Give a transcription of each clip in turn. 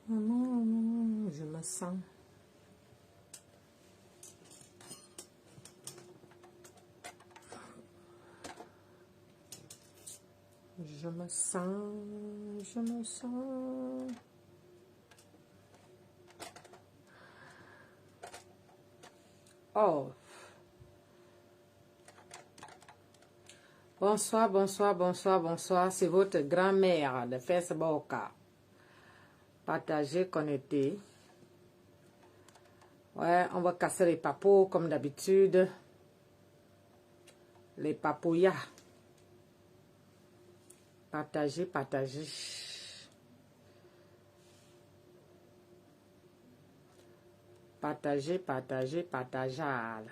Je me sens. Je me sens. Je me sens. Oh. Bonsoir, bonsoir, bonsoir, bonsoir. C'est votre grand-mère de Facebook. Partagez, connectez. Ouais, on va casser les papos comme d'habitude. Les papouillas. Partagez, partagez. Partagez, partagez, partageable.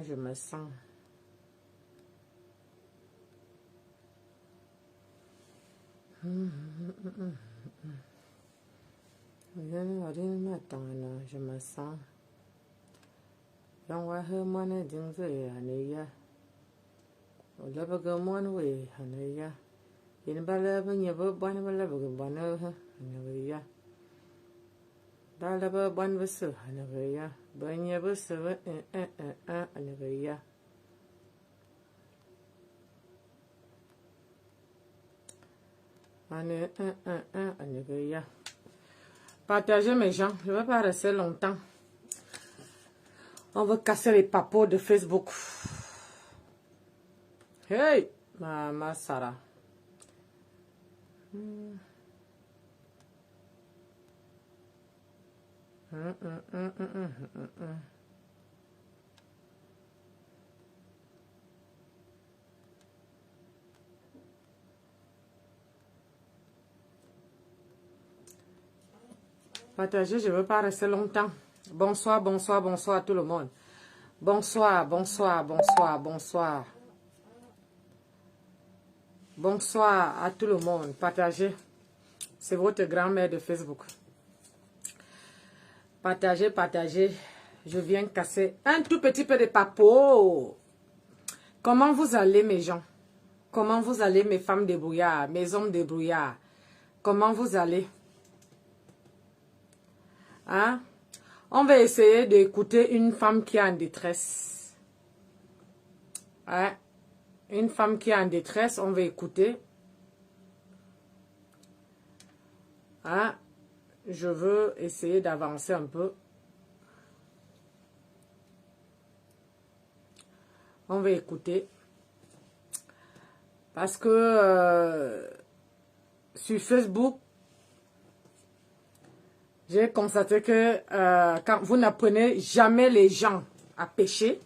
Je me sens. Je me sens. Don't want her money, things are Love go one way, honey. In Balaba, never one will ever go one of her, honey. Dalaba one was so, honey. Burn your bus, honey. Partagez mes gens, je ne vais pas rester longtemps. On va casser les papos de Facebook. Hey, Mama Sarah. Partagez, je ne veux pas rester longtemps. Bonsoir, bonsoir, bonsoir à tout le monde. Bonsoir, bonsoir, bonsoir, bonsoir. Bonsoir à tout le monde. Partagez. C'est votre grand-mère de Facebook. Partagez, partagez. Je viens casser un tout petit peu de papo. Comment vous allez, mes gens? Comment vous allez, mes femmes débrouillards, mes hommes débrouillards? Comment vous allez? Hein? On va essayer d'écouter une femme qui est en détresse. Hein? Une femme qui est en détresse, on va écouter. Hein? Je veux essayer d'avancer un peu. On va écouter. Parce que sur Facebook, j'ai constaté que quand vous n'apprenez jamais les gens à pêcher,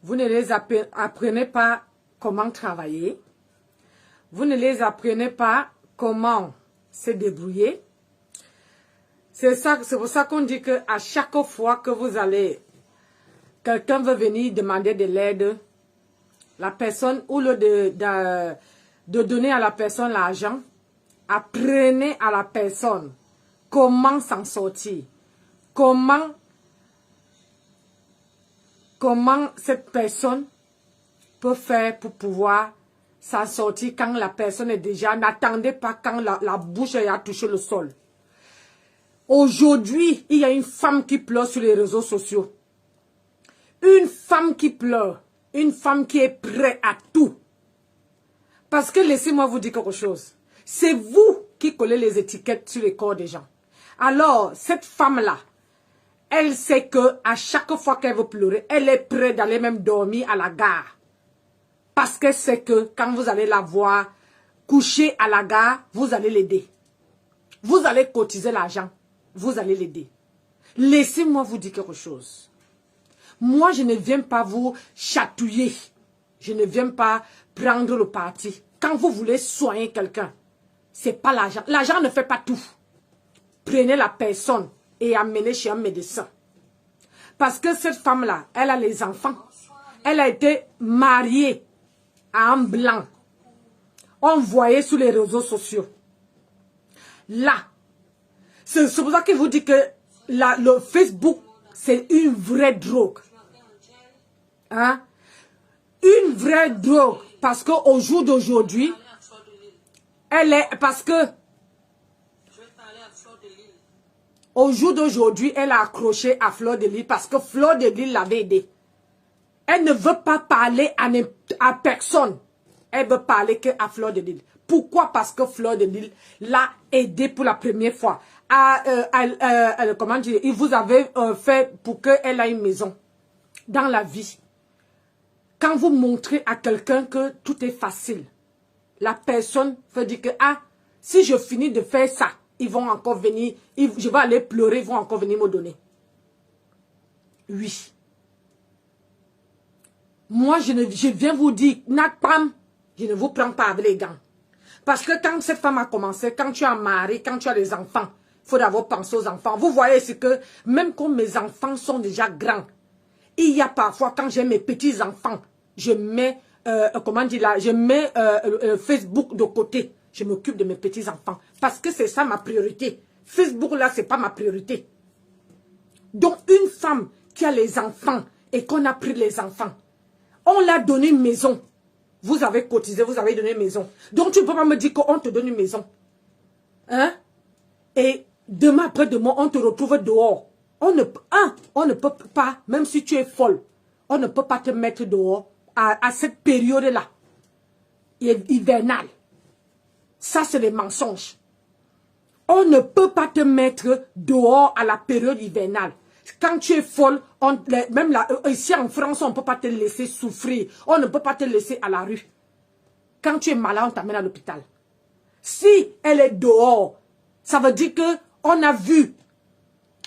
vous ne les apprenez pas comment travailler, vous ne les apprenez pas comment se débrouiller. C'est pour ça qu'on dit que à chaque fois que vous allez, quelqu'un veut venir demander de l'aide, la personne, ou de donner à la personne l'argent, apprenez à la personne comment s'en sortir, comment cette personne peut faire pour pouvoir s'en sortir quand la personne est déjà, n'attendez pas quand la bouche a touché le sol. Aujourd'hui, il y a une femme qui pleure sur les réseaux sociaux. Une femme qui pleure. Une femme qui est prête à tout. Parce que laissez-moi vous dire quelque chose. C'est vous qui collez les étiquettes sur les corps des gens. Alors, cette femme-là, elle sait que à chaque fois qu'elle veut pleurer, elle est prête d'aller même dormir à la gare. Parce qu'elle sait que quand vous allez la voir coucher à la gare, vous allez l'aider. Vous allez cotiser l'argent. Vous allez l'aider. Laissez-moi vous dire quelque chose. Moi, je ne viens pas vous chatouiller. Je ne viens pas prendre le parti. Quand vous voulez soigner quelqu'un, c'est pas l'argent. L'argent ne fait pas tout. Prenez la personne et amenez chez un médecin. Parce que cette femme-là, elle a les enfants. Elle a été mariée à un blanc. On voyait sur les réseaux sociaux. Là, c'est pour ça que je vous dis que le Facebook, c'est une vraie drogue. Hein? Une vraie drogue. Parce qu'au jour d'aujourd'hui, elle est... Parce que... Au jour d'aujourd'hui, elle a accroché à Fleur de Lys parce que Fleur de Lys l'avait aidé. Elle ne veut pas parler à personne. Elle veut parler qu'à Fleur de Lys. Pourquoi? Parce que Fleur de Lys l'a aidé pour la première fois. Comment dire? Il vous avait fait pour qu'elle ait une maison dans la vie. Quand vous montrez à quelqu'un que tout est facile, la personne veut dire que, ah, si je finis de faire ça, ils vont encore venir, je vais aller pleurer, ils vont encore venir me donner. Oui. Moi, je viens vous dire, Nakpam, je ne vous prends pas avec les gants. Parce que quand cette femme a commencé, quand tu as un mari, quand tu as des enfants, il faut d'abord penser aux enfants. Vous voyez, c'est que même quand mes enfants sont déjà grands, il y a parfois, quand j'ai mes petits-enfants, je mets, comment dire là, je mets Facebook de côté. Je m'occupe de mes petits-enfants. Parce que c'est ça ma priorité. Facebook là, c'est pas ma priorité. Donc, une femme qui a les enfants et qu'on a pris les enfants, on l'a donné une maison. Vous avez cotisé, vous avez donné une maison. Donc, tu ne peux pas me dire qu'on te donne une maison. Hein? Et demain, après-demain, on te retrouve dehors. On ne peut pas, même si tu es folle, on ne peut pas te mettre dehors à cette période-là, hivernale. Ça, c'est des mensonges. On ne peut pas te mettre dehors à la période hivernale. Quand tu es folle, même là, ici en France, on ne peut pas te laisser souffrir. On ne peut pas te laisser à la rue. Quand tu es malade, on t'amène à l'hôpital. Si elle est dehors, ça veut dire que on a vu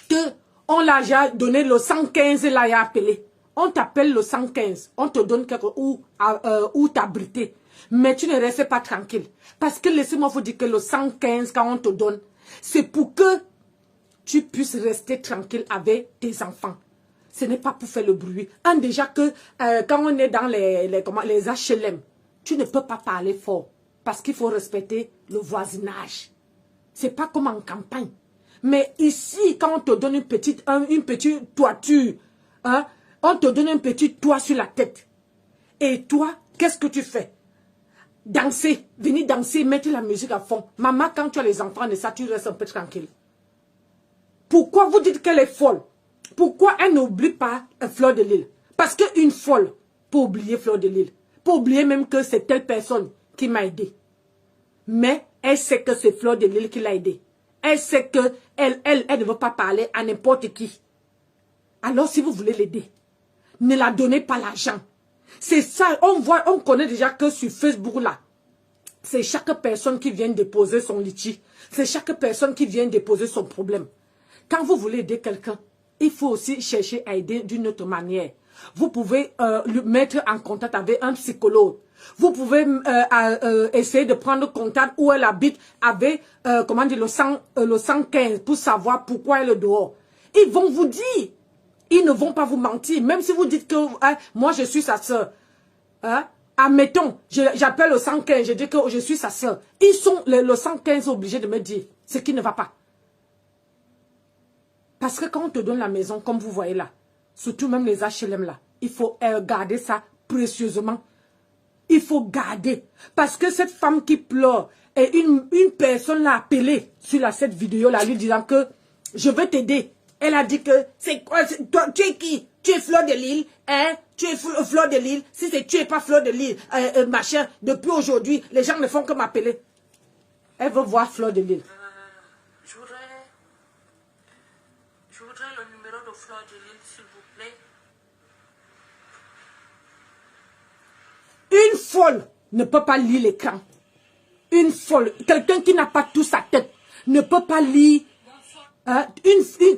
que on l'a déjà donné le 115, là, il a appelé. On t'appelle le 115. On te donne quelque où t'abriter. Mais tu ne restes pas tranquille. Parce que laissez-moi vous dire que le 115, quand on te donne, c'est pour que tu puisses rester tranquille avec tes enfants. Ce n'est pas pour faire le bruit. Déjà que quand on est dans les HLM, tu ne peux pas parler fort. Parce qu'il faut respecter le voisinage. C'est pas comme en campagne. Mais ici, quand on te donne une petite toiture, hein, on te donne un petit toit sur la tête. Et toi, qu'est-ce que tu fais? Danser, venir danser, mettre la musique à fond. Maman, quand tu as les enfants de ça, tu restes un peu tranquille. Pourquoi vous dites qu'elle est folle? Pourquoi elle n'oublie pas Fleur de Lys? Parce qu'une folle peut oublier Fleur de Lys. Peut oublier même que c'est telle personne qui m'a aidé. Mais elle sait que c'est Fleur de Lys qui l'a aidé. Elle sait qu'elle ne veut pas parler à n'importe qui. Alors si vous voulez l'aider, ne la donnez pas l'argent. C'est ça, on connaît déjà que sur Facebook là, c'est chaque personne qui vient déposer son litchi. C'est chaque personne qui vient déposer son problème. Quand vous voulez aider quelqu'un, il faut aussi chercher à aider d'une autre manière. Vous pouvez le mettre en contact avec un psychologue. Vous pouvez essayer de prendre contact où elle habite avec comment dire, le 115 pour savoir pourquoi elle est dehors. Ils vont vous dire. Ils ne vont pas vous mentir. Même si vous dites que moi je suis sa soeur. Hein? Admettons, j'appelle le 115, je dis que je suis sa soeur. Ils sont le 115 obligés de me dire ce qui ne va pas. Parce que quand on te donne la maison, comme vous voyez là, surtout même les HLM là, il faut garder ça précieusement. Il faut garder. Parce que cette femme qui pleure, et une personne l'a appelée sur cette vidéo là, lui disant que je veux t'aider. Elle a dit que c'est quoi? Toi, tu es qui? Tu es Fleur de Lys, hein? Tu es Fleur de Lys. Si tu es pas Fleur de Lys, machin, depuis aujourd'hui, les gens ne font que m'appeler. Elle veut voir Fleur de Lys. Je voudrais le numéro de Fleur de Lys, s'il vous plaît. Une folle ne peut pas lire l'écran. Une folle, quelqu'un qui n'a pas tout sa tête, ne peut pas lire.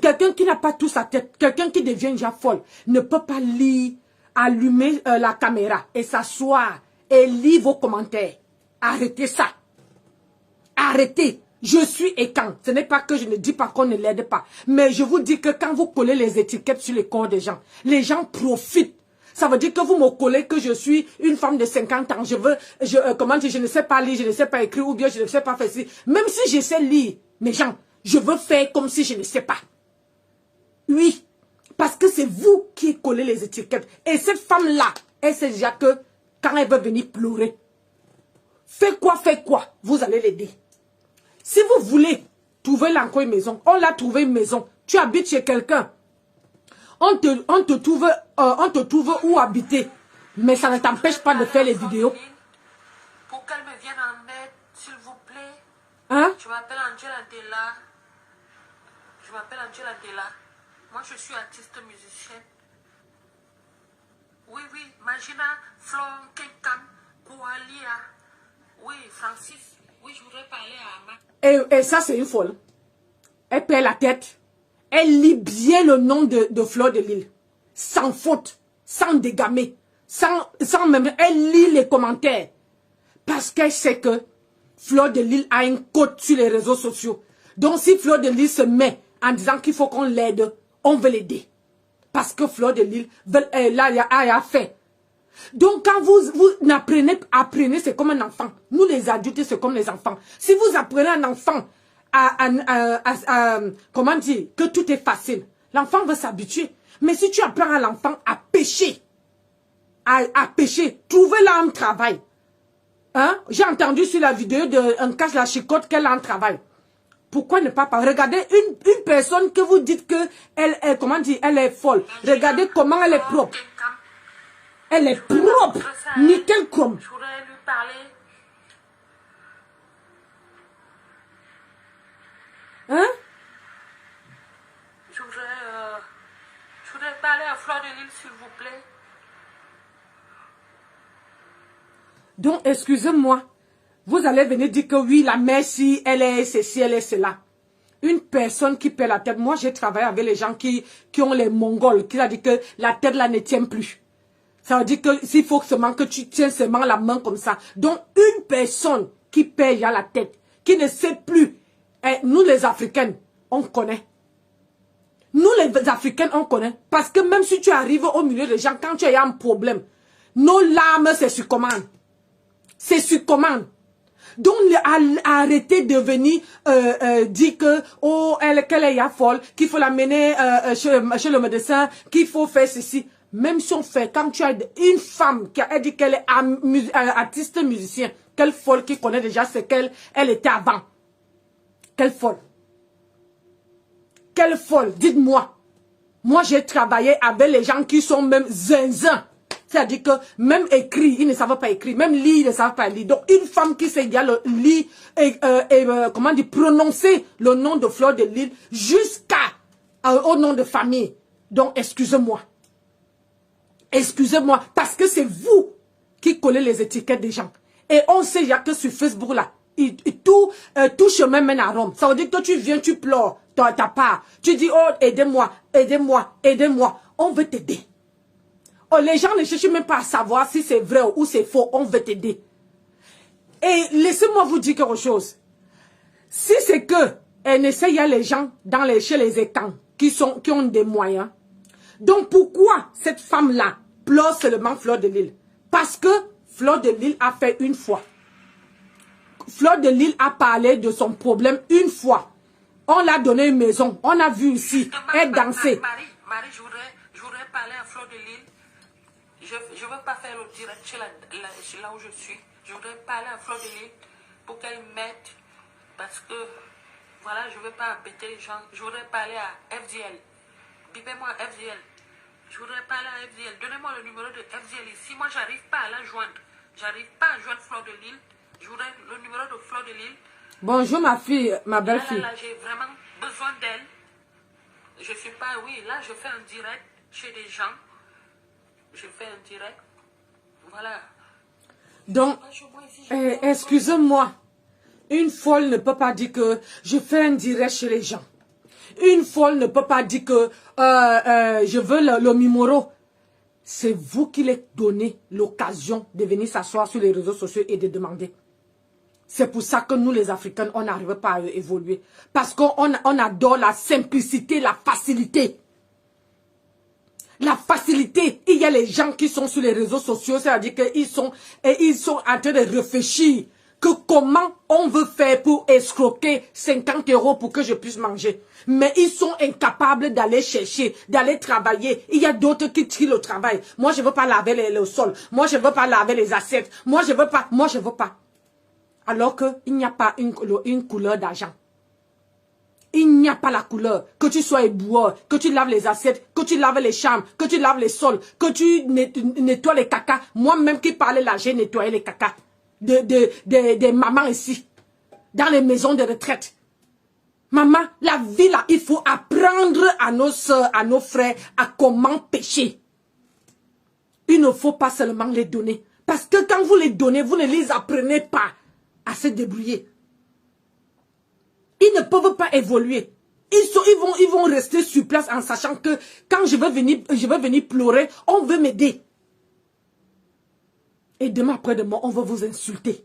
Quelqu'un qui n'a pas tout sa tête, quelqu'un qui devient déjà folle, ne peut pas lire, allumer la caméra et s'asseoir et lire vos commentaires. Arrêtez ça. Arrêtez. Je suis écan. Ce n'est pas que je ne dis pas qu'on ne l'aide pas. Mais je vous dis que quand vous collez les étiquettes sur les corps des gens, les gens profitent. Ça veut dire que vous me collez que je suis une femme de 50 ans. Comment dire, je ne sais pas lire, je ne sais pas écrire ou bien je ne sais pas faire ci. Même si je sais lire, mes gens, je veux faire comme si je ne sais pas. Oui. Parce que c'est vous qui collez les étiquettes. Et cette femme-là, elle sait déjà que quand elle veut venir pleurer, fais quoi, vous allez l'aider. Si vous voulez trouver encore une maison, on l'a trouvé une maison, tu habites chez quelqu'un, on te trouve où habiter, mais ça ne t'empêche pas de faire les vidéos. Pour qu'elle me vienne en aide, s'il vous plaît. Hein? Je m'appelle Angela Della. Je m'appelle Angela Della. Moi, je suis artiste musicienne. Oui, Magina, Florent, Kenkam, Koualia. Oui, Francis. Oui, je voudrais parler à Ama. Et ça, c'est une folle. Elle perd la tête. Elle lit bien le nom de Fleur de Lille. Sans faute, sans dégamer, sans même... Elle lit les commentaires. Parce qu'elle sait que Fleur de Lille a une cote sur les réseaux sociaux. Donc, si Fleur de Lille se met en disant qu'il faut qu'on l'aide, on veut l'aider. Parce que Fleur de Lille, là, a fait. Donc, quand vous apprenez, c'est comme un enfant. Nous, les adultes, c'est comme les enfants. Si vous apprenez un enfant comment dire, que tout est facile, l'enfant va s'habituer. Mais si tu apprends à l'enfant à pêcher, à pêcher, trouvez-la un travail. Hein? J'ai entendu sur la vidéo de cache la chicotte qu'elle a un travail. Pourquoi ne pas parler? Regardez une personne que vous dites que comment dire, elle est folle. Regardez comment elle est propre. Elle est propre. Nickel comme. Je voudrais lui parler. Hein? Je voudrais parler à Fleur de Lille, s'il vous plaît. Donc, excusez-moi. Vous allez venir dire que oui, la mère, si elle est ceci, elle est cela. Une personne qui perd la tête. Moi, j'ai travaillé avec les gens qui ont les Mongols, qui a dit que la tête là ne tient plus. Ça veut dire que s'il faut seulement que tu tiens seulement la main comme ça. Donc, une personne qui perd la tête, qui ne sait plus. Et nous, les Africains, on connaît. Nous, les Africains, on connaît. Parce que même si tu arrives au milieu des gens, quand tu as un problème, nos larmes, c'est sur commande. C'est sur commande. Donc, arrêtez de venir dire que oh, qu'elle est folle, qu'il faut l'amener chez le médecin, qu'il faut faire ceci. Même si on fait, quand tu as une femme qui a dit qu'elle est artiste musicien, quelle folle qui connaît déjà ce qu'elle était avant. Quelle folle. Quelle folle, dites-moi. Moi, j'ai travaillé avec les gens qui sont même zinzin. C'est-à-dire que même écrit, ils ne savent pas écrire. Même lire, ils ne savent pas lire. Donc, une femme qui sait bien lire et comment dire, prononcer le nom de Fleur de Lille au nom de famille. Donc, excusez-moi. Excusez-moi. Parce que c'est vous qui collez les étiquettes des gens. Et on sait déjà que sur Facebook, là, tout chemin mène à Rome. Ça veut dire que tu viens, tu pleures ta part. Tu dis, oh, aidez-moi, aidez-moi, aidez-moi. On veut t'aider. Oh, les gens ne cherchent même pas à savoir si c'est vrai ou c'est faux. On veut t'aider. Et laissez-moi vous dire quelque chose. Si c'est que il y a les gens chez les étangs qui ont des moyens. Donc pourquoi cette femme-là pleure seulement Fleur de Lille? Parce que Fleur de Lille a fait une fois. Fleur de Lille a parlé de son problème une fois. On l'a donné une maison. On a vu ici. Elle dansait. Marie, je voudrais parler à Fleur de Lille. Je ne veux pas faire le direct chez là où je suis. Je voudrais parler à Fleur de Lille pour qu'elle m'aide. Parce que, voilà, je ne veux pas embêter les gens. Je voudrais parler à FDL. Bipez-moi FDL. Je voudrais parler à FDL. Donnez-moi le numéro de FDL ici. Moi, je n'arrive pas à la joindre. J'arrive pas à joindre Fleur de Lille. Je voudrais le numéro de Fleur de Lille. Bonjour ma fille, ma belle-fille. Là, j'ai vraiment besoin d'elle. Je suis pas, oui, là, je fais un direct chez des gens. Je fais un direct. Voilà. Donc, excusez-moi. Une folle ne peut pas dire que je fais un direct chez les gens. Une folle ne peut pas dire que je veux le numéro. C'est vous qui les donnez l'occasion de venir s'asseoir sur les réseaux sociaux et de demander. C'est pour ça que nous, les Africains, on n'arrive pas à évoluer. Parce qu'on adore la simplicité, la facilité. La facilité. Il y a les gens qui sont sur les réseaux sociaux, c'est-à-dire qu'ils sont en train de réfléchir. que comment on veut faire pour escroquer 50 € pour que je puisse manger. Mais ils sont incapables d'aller chercher, d'aller travailler. Il y a d'autres qui tirent le travail. Moi, je ne veux pas laver le sol. Moi, je ne veux pas laver les assiettes. Moi, je ne veux pas. Moi, je ne veux pas. Alors qu'il n'y a pas une couleur d'argent. Il n'y a pas la couleur. Que tu sois éboueur, que tu laves les assiettes, que tu laves les chambres, que tu laves les sols, que tu nettoies les cacas. Moi-même qui parlais là, j'ai nettoyé les cacas des mamans ici, dans les maisons de retraite. Maman, la vie là, il faut apprendre à nos soeurs, à nos frères, à comment pécher. Il ne faut pas seulement les donner. Parce que quand vous les donnez, vous ne les apprenez pas à se débrouiller. Ils ne peuvent pas évoluer. Ils vont rester sur place en sachant que quand je veux venir pleurer, on veut m'aider. Et demain après-demain, on va vous insulter.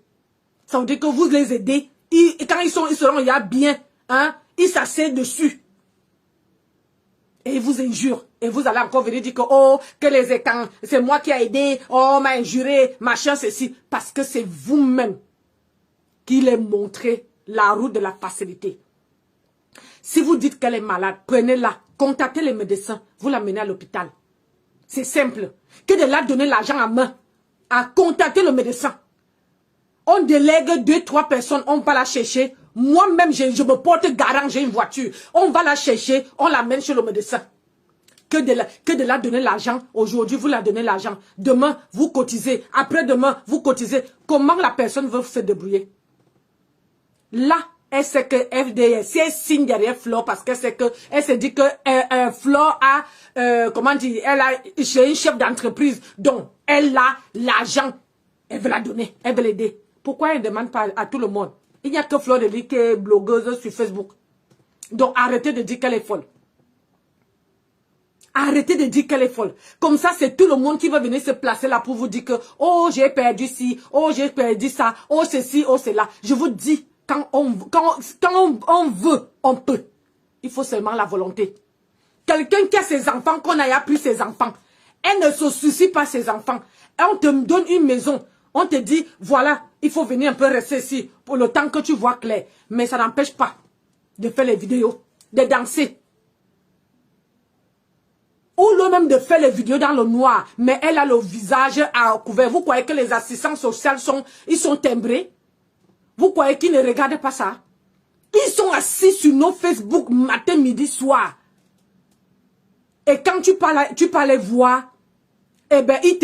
Ça veut dire que vous les aidez. Et quand ils seront il y a bien, hein, ils s'asseyent dessus. Et ils vous injurent. Et vous allez encore venir dire que, oh, que les écans, c'est moi qui ai aidé, oh, m'a injuré, machin, ceci. Parce que c'est vous-même qui les montrez la route de la facilité. Si vous dites qu'elle est malade, prenez-la, contactez les médecins, vous la menez à l'hôpital. C'est simple. Que de la donner l'argent à main, à contacter le médecin. On délègue 2-3 personnes, on va la chercher. Moi-même, je me porte garant, j'ai une voiture. On va la chercher, on la mène chez le médecin. Que de la donner l'argent. Aujourd'hui, vous la donnez l'argent. Demain, vous cotisez. Après-demain, vous cotisez. Comment la personne veut se débrouiller? Là, elle sait que FDS, si elle signe derrière Flore, parce qu'elle sait que, elle se dit que Flore a, comment dire, elle a, chez une chef d'entreprise, donc elle a l'argent, elle veut la donner, elle veut l'aider. Pourquoi elle ne demande pas à tout le monde? Il n'y a que Flore de lui qui est blogueuse sur Facebook. Donc arrêtez de dire qu'elle est folle. Arrêtez de dire qu'elle est folle. Comme ça, c'est tout le monde qui va venir se placer là pour vous dire que, oh, j'ai perdu ci, oh, j'ai perdu ça, oh, ceci, oh, cela. Je vous dis, quand on veut, on peut. Il faut seulement la volonté. Quelqu'un qui a ses enfants, qu'on n'a plus ses enfants, elle ne se soucie pas ses enfants. Et on te donne une maison. On te dit, voilà, il faut venir un peu rester ici pour le temps que tu vois clair. Mais ça n'empêche pas de faire les vidéos, de danser. Ou même de faire les vidéos dans le noir. Mais elle a le visage à couvert. Vous croyez que les assistants sociaux sont timbrés? Vous croyez qu'ils ne regardent pas ça? Ils sont assis sur nos Facebook matin, midi, soir. Et quand tu parles les voir, eh ben, ils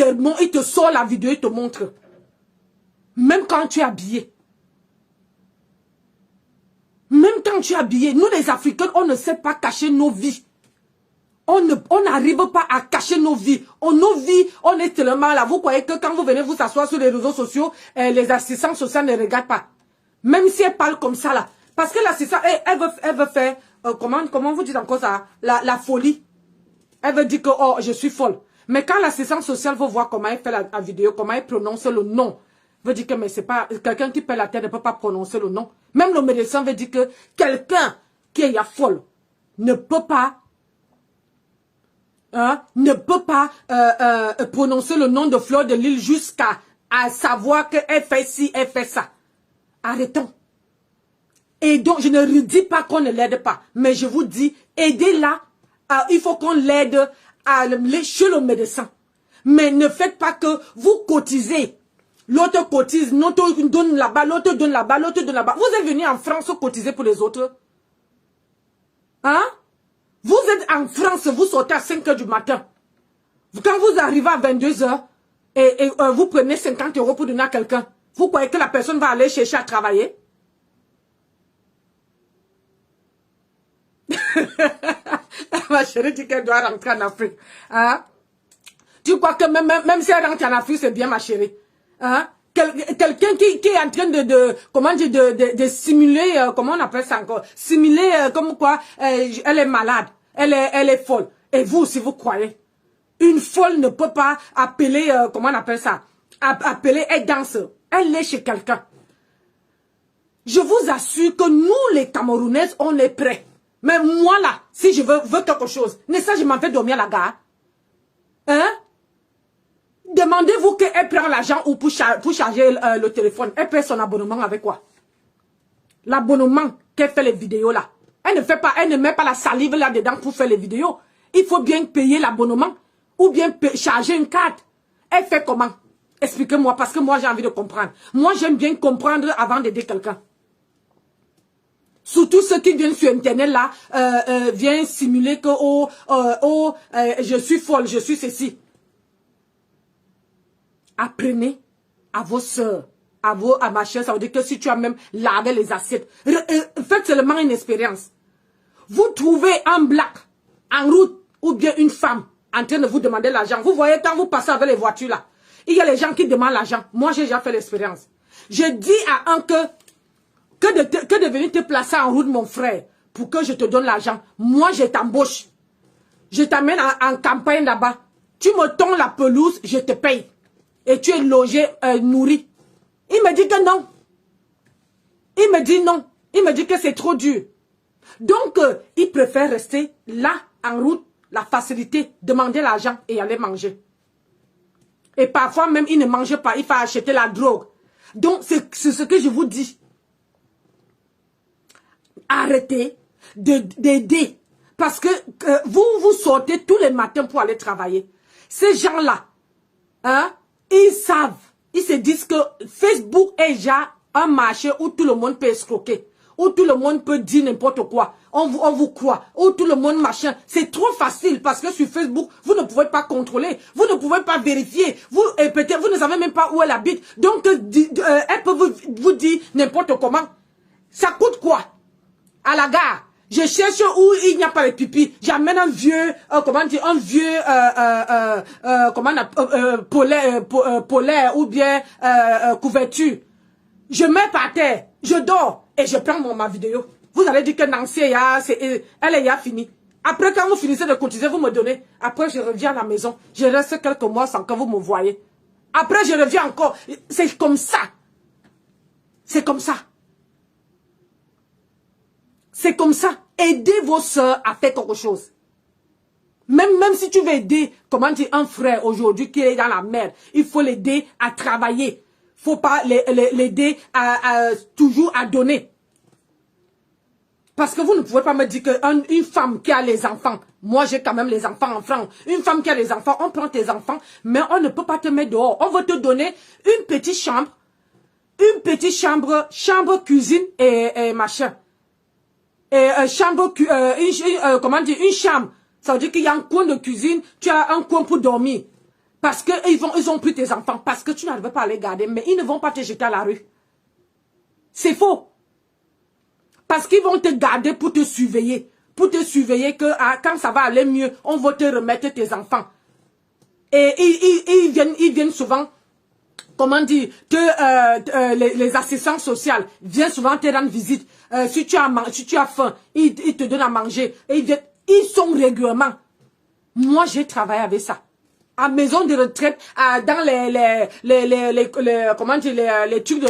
te sortent la vidéo, ils te montrent. Même quand tu es habillé. Même quand tu es habillé. Nous les Africains, on ne sait pas cacher nos vies. On n'arrive pas à cacher nos vies. Nos vies, on est tellement là. Vous croyez que quand vous venez vous asseoir sur les réseaux sociaux, les assistants sociaux ne regardent pas. Même si elle parle comme ça là. Parce que l'assistant, elle veut faire, comment vous dites encore ça? La folie. Elle veut dire que, oh, je suis folle. Mais quand l'assistant social veut voir comment elle fait la vidéo, comment elle prononce le nom, veut dire que, mais c'est pas, quelqu'un qui perd la tête ne peut pas prononcer le nom. Même le médecin veut dire que quelqu'un qui est folle ne peut pas, prononcer le nom de Flore de Lys jusqu'à savoir qu'elle fait ci, elle fait ça. Arrêtons. Et donc, je ne dis pas qu'on ne l'aide pas, mais je vous dis, aidez-la. Il faut qu'on l'aide chez le médecin. Mais ne faites pas que vous cotisez. L'autre cotise, l'autre donne là-bas, l'autre donne là-bas, l'autre donne là-bas. Vous êtes venu en France cotiser pour les autres. Hein? Vous êtes en France, vous sortez à 5 h du matin. Quand vous arrivez à 22 h et vous prenez 50 € pour donner à quelqu'un, vous croyez que la personne va aller chercher à travailler? Ma chérie dit qu'elle doit rentrer en Afrique. Hein? Tu crois que même si elle rentre en Afrique, c'est bien, ma chérie? Hein? Quelqu'un qui est en train de simuler, comment on appelle ça encore? Simuler comme quoi elle est malade, elle est folle. Et vous aussi, vous croyez? Une folle ne peut pas appeler, comment on appelle ça? Appeler, elle danse. Elle est chez quelqu'un. Je vous assure que nous, les Camerounaises, on est prêts. Mais moi là, si je veux quelque chose, n'est-ce pas, je m'en vais dormir à la gare. Hein? Demandez-vous qu'elle prend l'argent ou pour charger le téléphone. Elle paie son abonnement avec quoi? L'abonnement qu'elle fait les vidéos là. Elle ne met pas la salive là-dedans pour faire les vidéos. Il faut bien payer l'abonnement ou bien charger une carte. Elle fait comment? Expliquez-moi parce que moi j'ai envie de comprendre. Moi j'aime bien comprendre avant d'aider quelqu'un. Surtout ceux qui viennent sur internet là, viennent simuler que je suis folle, je suis ceci. Apprenez à vos soeurs, à ma chère, ça veut dire que si tu as même lavé les assiettes, faites seulement une expérience. Vous trouvez un black en route ou bien une femme en train de vous demander l'argent. Vous voyez quand vous passez avec les voitures là, il y a les gens qui demandent l'argent. Moi j'ai déjà fait l'expérience. Je dis à un que de venir te placer en route mon frère pour que je te donne l'argent. Moi je t'embauche. Je t'amène en campagne là-bas. Tu me tons la pelouse, je te paye. Et tu es logé, nourri. Il me dit que non. Il me dit non. Il me dit que c'est trop dur. Donc, il préfère rester là, en route, la facilité, demander l'argent et aller manger. Et parfois même, il ne mange pas, il faut acheter la drogue. Donc, c'est ce que je vous dis. Arrêtez d'aider. Parce que vous sortez tous les matins pour aller travailler. Ces gens-là, hein, ils savent, ils se disent que Facebook est déjà un marché où tout le monde peut escroquer, où tout le monde peut dire n'importe quoi, on vous croit, où tout le monde machin. C'est trop facile parce que sur Facebook, vous ne pouvez pas contrôler, vous ne pouvez pas vérifier, peut-être vous ne savez même pas où elle habite. Donc, elle peut vous dire n'importe comment. Ça coûte quoi? À la gare, je cherche où il n'y a pas de pipi. J'amène un vieux, comment dire, un vieux, polaire ou bien couverture. Je mets par terre, je dors et je prends ma vidéo. Vous allez dire que Nancy, elle est finie. Après, quand vous finissez de cotiser, vous me donnez. Après, je reviens à la maison. Je reste quelques mois sans que vous me voyez. Après, je reviens encore. C'est comme ça. C'est comme ça. C'est comme ça. Aidez vos soeurs à faire quelque chose. Même si tu veux aider, comment dire, un frère aujourd'hui qui est dans la merde, il faut l'aider à travailler. Faut pas l'aider toujours à donner. Parce que vous ne pouvez pas me dire qu'une femme qui a les enfants, moi j'ai quand même les enfants en France, une femme qui a les enfants, on prend tes enfants, mais on ne peut pas te mettre dehors. On va te donner une petite chambre, chambre cuisine et machin. Et comment dire, une chambre. Ça veut dire qu'il y a un coin de cuisine, tu as un coin pour dormir. Parce que ils ont pris tes enfants, parce que tu n'arrives pas à les garder, mais ils ne vont pas te jeter à la rue. C'est faux. Parce qu'ils vont te garder pour te surveiller. Pour te surveiller que quand ça va aller mieux, on va te remettre tes enfants. Et ils viennent souvent, comment dire, les assistants sociaux viennent souvent te rendre visite. Si tu as faim, ils te donnent à manger. Et ils sont régulièrement. Moi, j'ai travaillé avec ça. À maison de retraite, dans comment dire, les trucs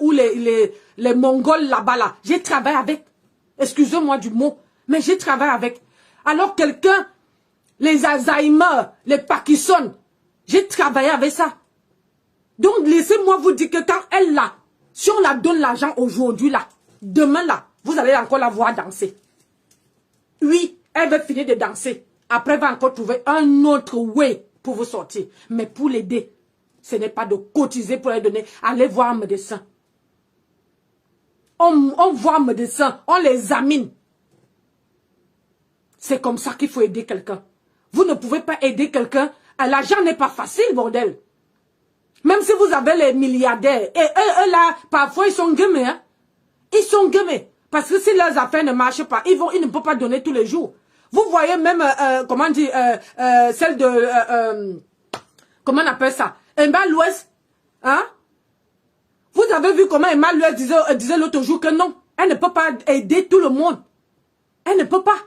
où les Mongols là-bas là. J'ai travaillé avec. Excusez-moi du mot, mais j'ai travaillé avec. Alors quelqu'un, les Alzheimer, les Parkinson, j'ai travaillé avec ça. Donc laissez-moi vous dire que quand elle là, si on la donne l'argent aujourd'hui là, demain là, vous allez encore la voir danser. Oui, elle va finir de danser. Après, elle va encore trouver un autre way pour vous sortir. Mais pour l'aider, ce n'est pas de cotiser pour les donner. Allez voir un médecin. On voit un médecin, on les examine. C'est comme ça qu'il faut aider quelqu'un. Vous ne pouvez pas aider quelqu'un. L'argent n'est pas facile, bordel. Même si vous avez les milliardaires. Et eux là, parfois ils sont gamés. Hein? Ils sont gamés. Parce que si leurs affaires ne marchent pas, ils ne peuvent pas donner tous les jours. Vous voyez même, comment dire, celle de, comment on appelle ça, Emma Louest, hein? Vous avez vu comment Emma Louest disait l'autre jour que non, elle ne peut pas aider tout le monde. Elle ne peut pas.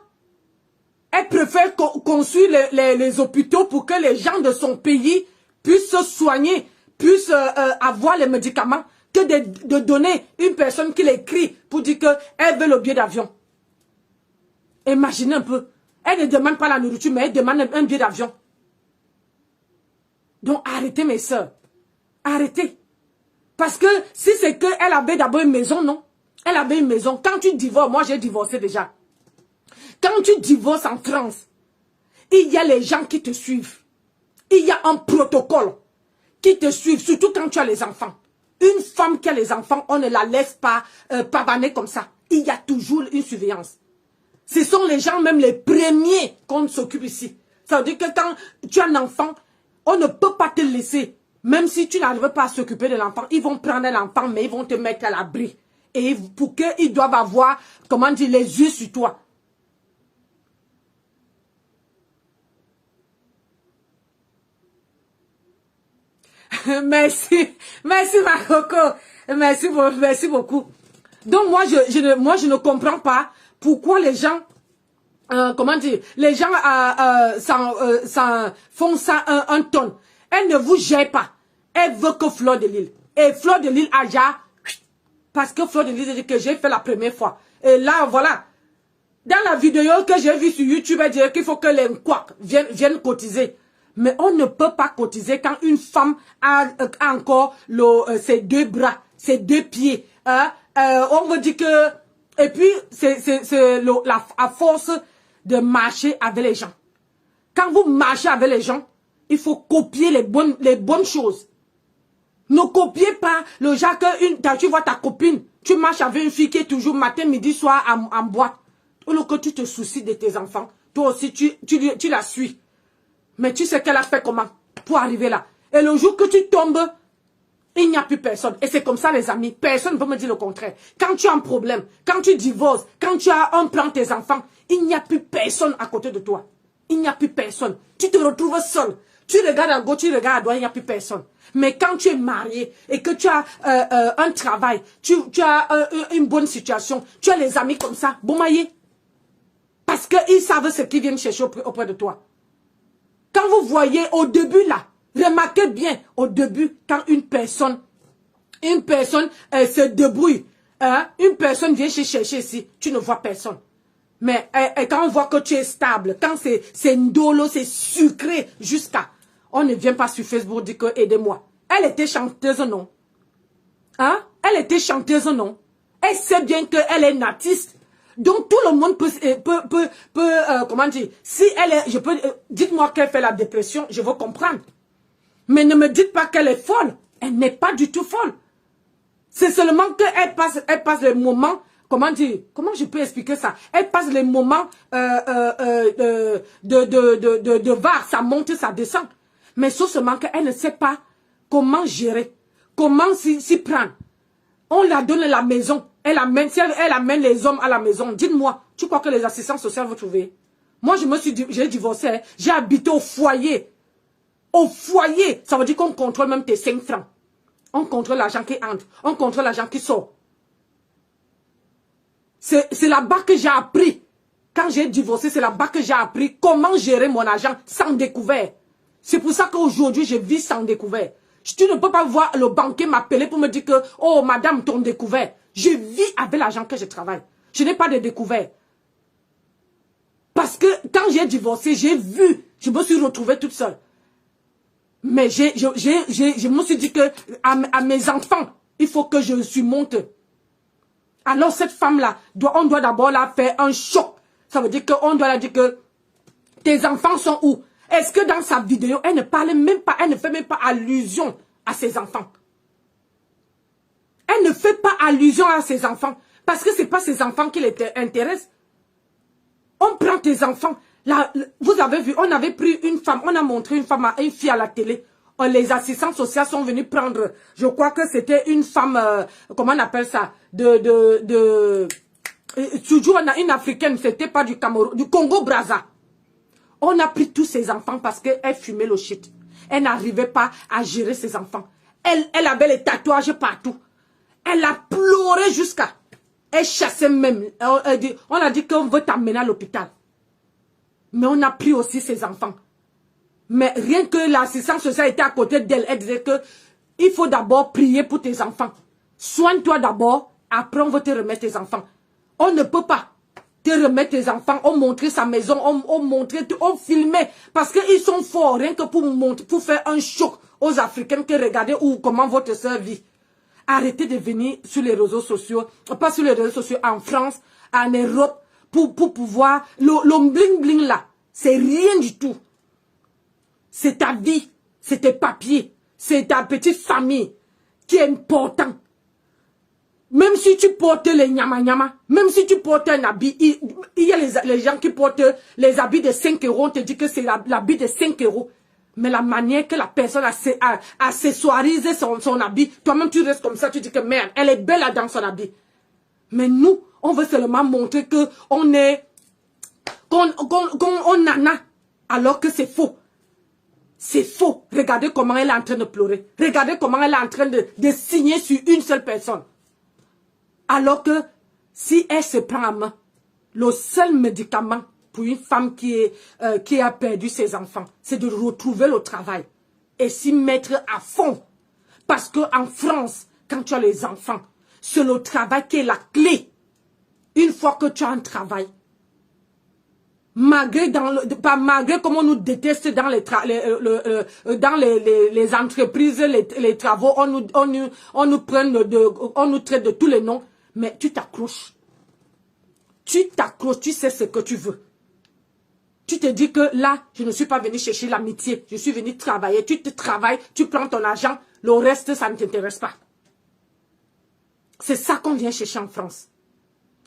Elle préfère construire les hôpitaux pour que les gens de son pays puissent se soigner, puissent avoir les médicaments, que de donner une personne qui l'écrit pour dire qu'elle veut le billet d'avion. Imaginez un peu. Elle ne demande pas la nourriture, mais elle demande un billet d'avion. Donc arrêtez mes soeurs. Arrêtez. Parce que si c'est qu'elle avait d'abord une maison, non? Elle avait une maison. Quand tu divorces, moi j'ai divorcé déjà. Quand tu divorces en France, il y a les gens qui te suivent. Il y a un protocole qui te suit, surtout quand tu as les enfants. Une femme qui a les enfants, on ne la laisse pas pavaner comme ça. Il y a toujours une surveillance. Ce sont les gens même les premiers qu'on s'occupe ici. Ça veut dire que quand tu as un enfant, on ne peut pas te laisser. Même si tu n'arrives pas à s'occuper de l'enfant, ils vont prendre l'enfant, mais ils vont te mettre à l'abri. Et pour qu'ils doivent avoir, comment dire, les yeux sur toi. Merci, merci ma coco, merci beaucoup. Donc moi je ne comprends pas pourquoi les gens, comment dire, les gens font ça un tonne. Elle ne vous gère pas. Elle veut que Fleur de Lille. Et Fleur de Lille a déjà, parce que Fleur de Lille dit que j'ai fait la première fois. Et là voilà, dans la vidéo que j'ai vue sur YouTube, elle dit qu'il faut que les couacs viennent cotiser. Mais on ne peut pas cotiser quand une femme a encore ses deux bras, ses deux pieds. On veut dire que... Et puis, c'est à force de marcher avec les gens. Quand vous marchez avec les gens, il faut copier les bonnes choses. Ne copiez pas le genre que tu vois ta copine, tu marches avec une fille qui est toujours matin, midi, soir en boîte. Ou que tu te soucies de tes enfants. Toi aussi, tu la suis. Mais tu sais qu'elle a fait comment pour arriver là. Et le jour que tu tombes, il n'y a plus personne. Et c'est comme ça, les amis. Personne ne peut me dire le contraire. Quand tu as un problème, quand tu divorces, quand tu as un plan tes enfants, il n'y a plus personne à côté de toi. Il n'y a plus personne. Tu te retrouves seul. Tu regardes à gauche, tu regardes à droite, il n'y a plus personne. Mais quand tu es marié et que tu as un travail, tu as une bonne situation, tu as les amis comme ça, Boumaillé. Parce qu'ils savent ce qu'ils viennent chercher auprès de toi. Quand vous voyez au début là, remarquez bien au début quand une personne se débrouille, une personne vient chercher ici, tu ne vois personne. Mais quand on voit que tu es stable, quand c'est ndolo, c'est sucré jusqu'à, on ne vient pas sur Facebook dire que aidez-moi. Elle était chanteuse non? Elle était chanteuse non? Elle sait bien qu'elle est une artiste. Donc tout le monde peut comment dire, si elle est, dites-moi qu'elle fait la dépression, je veux comprendre. Mais ne me dites pas qu'elle est folle. Elle n'est pas du tout folle. C'est seulement qu'elle passe les moments, comment dire, comment je peux expliquer ça? Elle passe les moments de var, ça monte, ça descend. Mais sauf seulement qu'elle ne sait pas comment gérer, comment s'y prendre. On la donne la maison. Si elle amène les hommes à la maison, dites-moi, tu crois que les assistants sociaux vont trouver? Moi, j'ai divorcé, j'ai habité au foyer. Au foyer, ça veut dire qu'on contrôle même tes 5 francs. On contrôle l'argent qui entre, on contrôle l'argent qui sort. C'est là-bas que j'ai appris. Quand j'ai divorcé, c'est là-bas que j'ai appris comment gérer mon argent sans découvert. C'est pour ça qu'aujourd'hui, je vis sans découvert. Tu ne peux pas voir le banquier m'appeler pour me dire que, oh, madame, ton découvert. Je vis avec l'argent que je travaille. Je n'ai pas de découvert. Parce que quand j'ai divorcé, j'ai vu, je me suis retrouvée toute seule. Mais je me suis dit que à mes enfants, il faut que je surmonte. Alors cette femme-là, on doit d'abord la faire un choc. Ça veut dire qu'on doit la dire que tes enfants sont où? Est-ce que dans sa vidéo, elle ne parle même pas, elle ne fait même pas allusion à ses enfants? Elle ne fait pas allusion à ses enfants. Parce que ce n'est pas ses enfants qui les intéressent. On prend tes enfants. Là, vous avez vu, on avait pris une femme, on a montré une fille à la télé. Les assistants sociaux sont venus prendre, je crois que c'était une femme, comment on appelle ça, toujours une africaine, c'était pas du Cameroun, du Congo-Brazza. On a pris tous ses enfants parce qu'elle fumait le shit. Elle n'arrivait pas à gérer ses enfants. Elle avait les tatouages partout. Elle a pleuré jusqu'à... Elle chassait même. On a dit qu'on veut t'amener à l'hôpital. Mais on a pris aussi ses enfants. Mais rien que l'assistance sociale était à côté d'elle, elle disait que il faut d'abord prier pour tes enfants. Soigne-toi d'abord, après on va te remettre tes enfants. On ne peut pas. te remettre tes enfants, ont montré sa maison, ont montré, ont filmé. Parce qu'ils sont forts, rien que pour faire un choc aux Africains que regardez comment votre soeur vit. Arrêtez de venir sur les réseaux sociaux, pas sur les réseaux sociaux, en France, en Europe, pour pouvoir... Le bling-bling là, c'est rien du tout. C'est ta vie, c'est tes papiers, c'est ta petite famille qui est important. Même si tu portes les nyama-nyama, même si tu portes un habit, il y a les gens qui portent les habits de 5 euros, on te dit que c'est l'habit de 5 euros. Mais la manière que la personne accessoirise son habit, toi-même tu restes comme ça, tu dis que merde, elle est belle là dans son habit. Mais nous, on veut seulement montrer qu'on est, qu'on en a, alors que c'est faux. C'est faux. Regardez comment elle est en train de pleurer. Regardez comment elle est en train de signer sur une seule personne. Alors que si elle se prend en main, le seul médicament pour une femme qui a perdu ses enfants, c'est de retrouver le travail et s'y mettre à fond. Parce qu'en France, quand tu as les enfants, c'est le travail qui est la clé. Une fois que tu as un travail, malgré comme on nous déteste dans les entreprises, les travaux, on nous traite de tous les noms, mais tu t'accroches. Tu t'accroches, tu sais ce que tu veux. Tu te dis que là, je ne suis pas venu chercher l'amitié, je suis venu travailler. Tu te travailles, tu prends ton argent, le reste, ça ne t'intéresse pas. C'est ça qu'on vient chercher en France.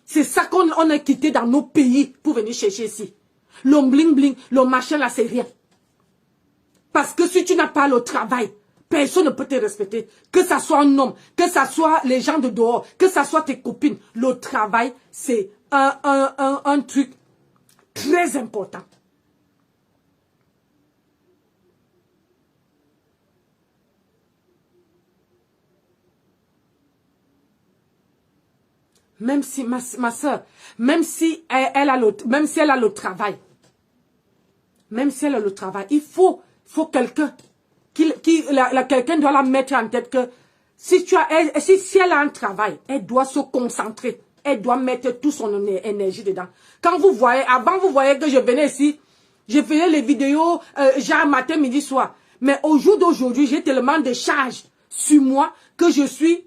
C'est ça qu'on a quitté dans nos pays pour venir chercher ici. Le bling-bling, le machin là, c'est rien. Parce que si tu n'as pas le travail, personne ne peut te respecter. Que ça soit un homme, que ça soit les gens de dehors, que ça soit tes copines. Le travail, c'est un truc très important. Même si ma soeur, même si elle a le travail, il faut quelqu'un quelqu'un doit la mettre en tête que si elle a un travail, elle doit se concentrer, elle doit mettre toute son énergie dedans. Quand vous voyez, avant vous voyez que je venais ici, je faisais les vidéos genre matin, midi, soir. Mais au jour d'aujourd'hui, j'ai tellement de charges sur moi que je suis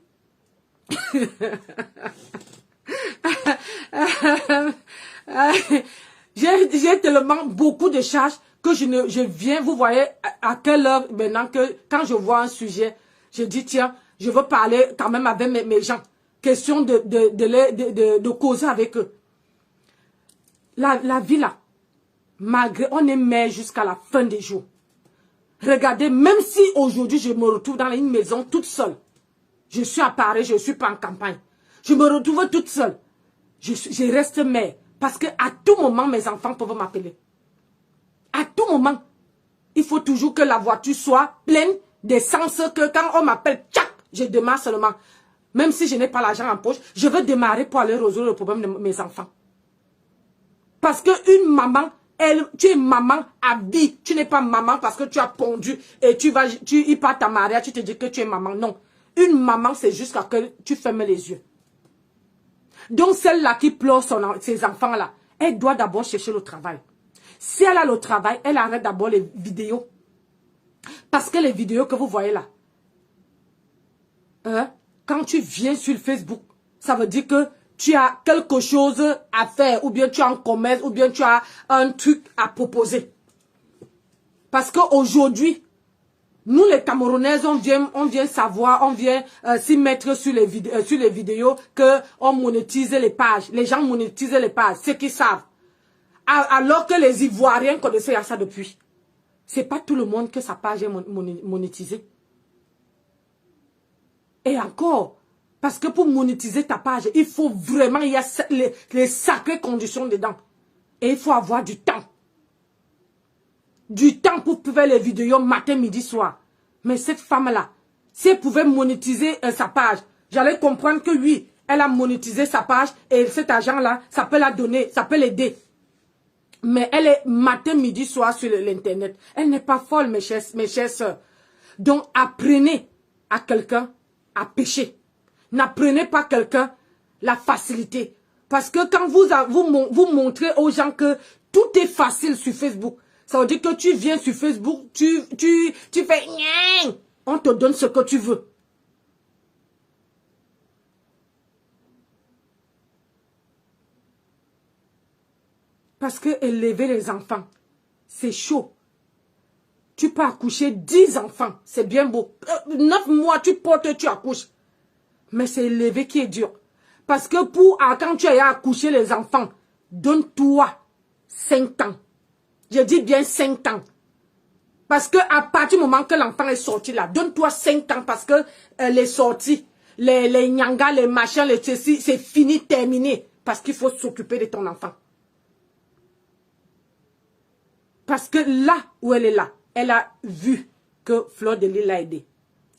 j'ai tellement beaucoup de charges que je viens, vous voyez à quelle heure maintenant que quand je vois un sujet, je dis tiens, je veux parler quand même avec mes gens. Question de causer avec eux. La vie là, malgré, on est mère jusqu'à la fin des jours. Regardez, même si aujourd'hui je me retrouve dans une maison toute seule, je suis à Paris, je ne suis pas en campagne. Je me retrouve toute seule. Je reste mère. Parce qu'à tout moment, mes enfants peuvent m'appeler. À tout moment. Il faut toujours que la voiture soit pleine d'essence, que quand on m'appelle, tchac, je démarre seulement. Même si je n'ai pas l'argent en poche, je veux démarrer pour aller résoudre le problème de mes enfants. Parce qu'une maman, tu es maman à vie. Tu n'es pas maman parce que tu as pondu et tu y pars ta mariage, tu te dis que tu es maman. Non. Une maman, c'est jusqu'à que tu fermes les yeux. Donc, celle-là qui pleure ses enfants-là, elle doit d'abord chercher le travail. Si elle a le travail, elle arrête d'abord les vidéos. Parce que les vidéos que vous voyez là, quand tu viens sur Facebook, ça veut dire que tu as quelque chose à faire, ou bien tu as un commerce, ou bien tu as un truc à proposer. Parce qu'aujourd'hui, nous les Camerounaises, on vient savoir, on vient s'y mettre sur les vidéos qu'on monétise les pages. Les gens monétisent les pages, ceux qui savent. Alors que les Ivoiriens connaissaient ça depuis. C'est pas tout le monde que sa page est monétisée. Et encore, parce que pour monétiser ta page, il faut vraiment, il y a les sacrées conditions dedans. Et il faut avoir du temps. Du temps pour faire les vidéos matin, midi, soir. Mais cette femme-là, si elle pouvait monétiser sa page, j'allais comprendre que oui, elle a monétisé sa page et cet argent-là, ça peut la donner, ça peut l'aider. Mais elle est matin, midi, soir sur l'internet. Elle n'est pas folle, mes chères sœurs. Donc, apprenez à quelqu'un à pécher. N'apprenez pas quelqu'un la facilité. Parce que quand vous montrez aux gens que tout est facile sur Facebook, ça veut dire que tu viens sur Facebook, tu fais rien, on te donne ce que tu veux. Parce que élever les enfants, c'est chaud. Tu peux accoucher 10 enfants, c'est bien beau. 9 mois, tu portes, tu accouches. Mais c'est élever qui est dur. Parce que quand tu as accouché les enfants, donne-toi 5 ans. Je dis bien 5 ans. Parce que à partir du moment que l'enfant est sorti là, donne-toi 5 ans parce que les sorties, les nyangas, les machins, les ceci, c'est fini, terminé. Parce qu'il faut s'occuper de ton enfant. Parce que là où elle est là, elle a vu que Fleur de Lys l'a aidé.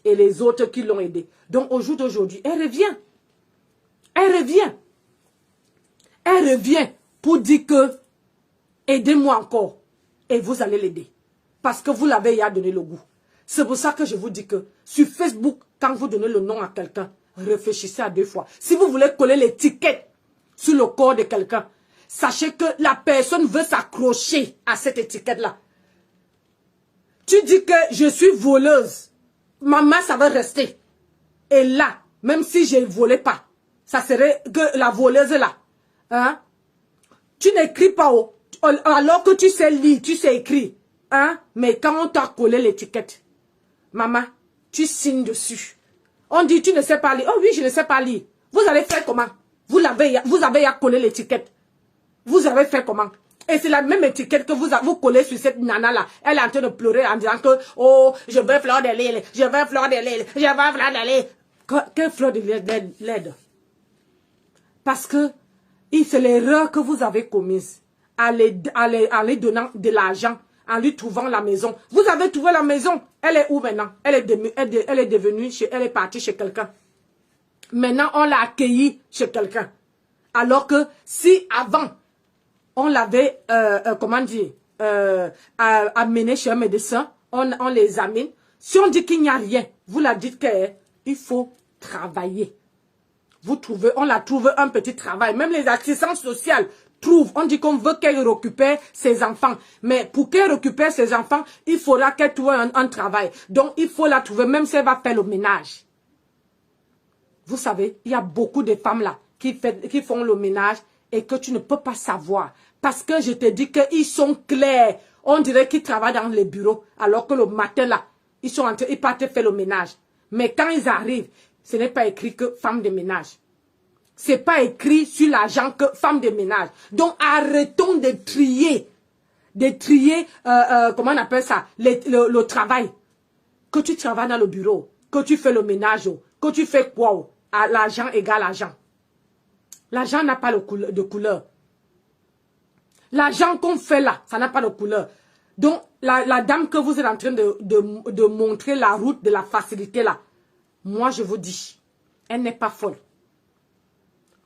Et les autres qui l'ont aidé. Donc au jour d'aujourd'hui, elle revient. Elle revient. Elle revient pour dire que aidez-moi encore. Et vous allez l'aider. Parce que vous l'avez déjà donné le goût. C'est pour ça que je vous dis que sur Facebook, quand vous donnez le nom à quelqu'un, réfléchissez à 2 fois. Si vous voulez coller l'étiquette sur le corps de quelqu'un, sachez que la personne veut s'accrocher à cette étiquette-là. Tu dis que je suis voleuse. Maman, ça va rester. Et là, même si je ne volais pas, ça serait que la voleuse là. Hein? Tu n'écris pas haut. Alors que tu sais lire, tu sais écrire. Hein? Mais quand on t'a collé l'étiquette, maman, tu signes dessus. On dit tu ne sais pas lire. Oh oui, je ne sais pas lire. Vous allez faire comment? Vous avez collé l'étiquette. Vous avez fait comment? Et c'est la même étiquette que vous collez sur cette nana-là. Elle est en train de pleurer en disant que, oh, je veux Fleur de Lys, je veux Fleur de Lys, je veux Fleur de Lys. Quelle Fleur de Lys l'aide? Parce que c'est l'erreur que vous avez commise en lui donnant de l'argent, en lui trouvant la maison. Vous avez trouvé la maison. Elle est où maintenant? Elle est partie chez quelqu'un. Maintenant, on l'a accueillie chez quelqu'un. Alors que si avant, on l'avait, comment dire, amené chez un médecin, on les amène. Si on dit qu'il n'y a rien, vous la dites qu'il faut travailler. On la trouve un petit travail. Même les assistants sociaux trouvent. On dit qu'on veut qu'elle récupère ses enfants. Mais pour qu'elle récupère ses enfants, il faudra qu'elle trouve un travail. Donc, il faut la trouver, même si elle va faire le ménage. Vous savez, il y a beaucoup de femmes là qui font le ménage et que tu ne peux pas savoir. Parce que je te dis qu'ils sont clairs. On dirait qu'ils travaillent dans les bureaux. Alors que le matin là, ils partent faire le ménage. Mais quand ils arrivent, ce n'est pas écrit que femme de ménage. Ce n'est pas écrit sur l'argent que femme de ménage. Donc arrêtons de trier. Comment on appelle ça? Le travail. Que tu travailles dans le bureau, que tu fais le ménage, que tu fais quoi? L'argent égale argent. L'argent n'a pas de couleur. L'argent qu'on fait là, ça n'a pas de couleur. Donc, la dame que vous êtes en train de montrer la route de la facilité là, moi je vous dis, elle n'est pas folle.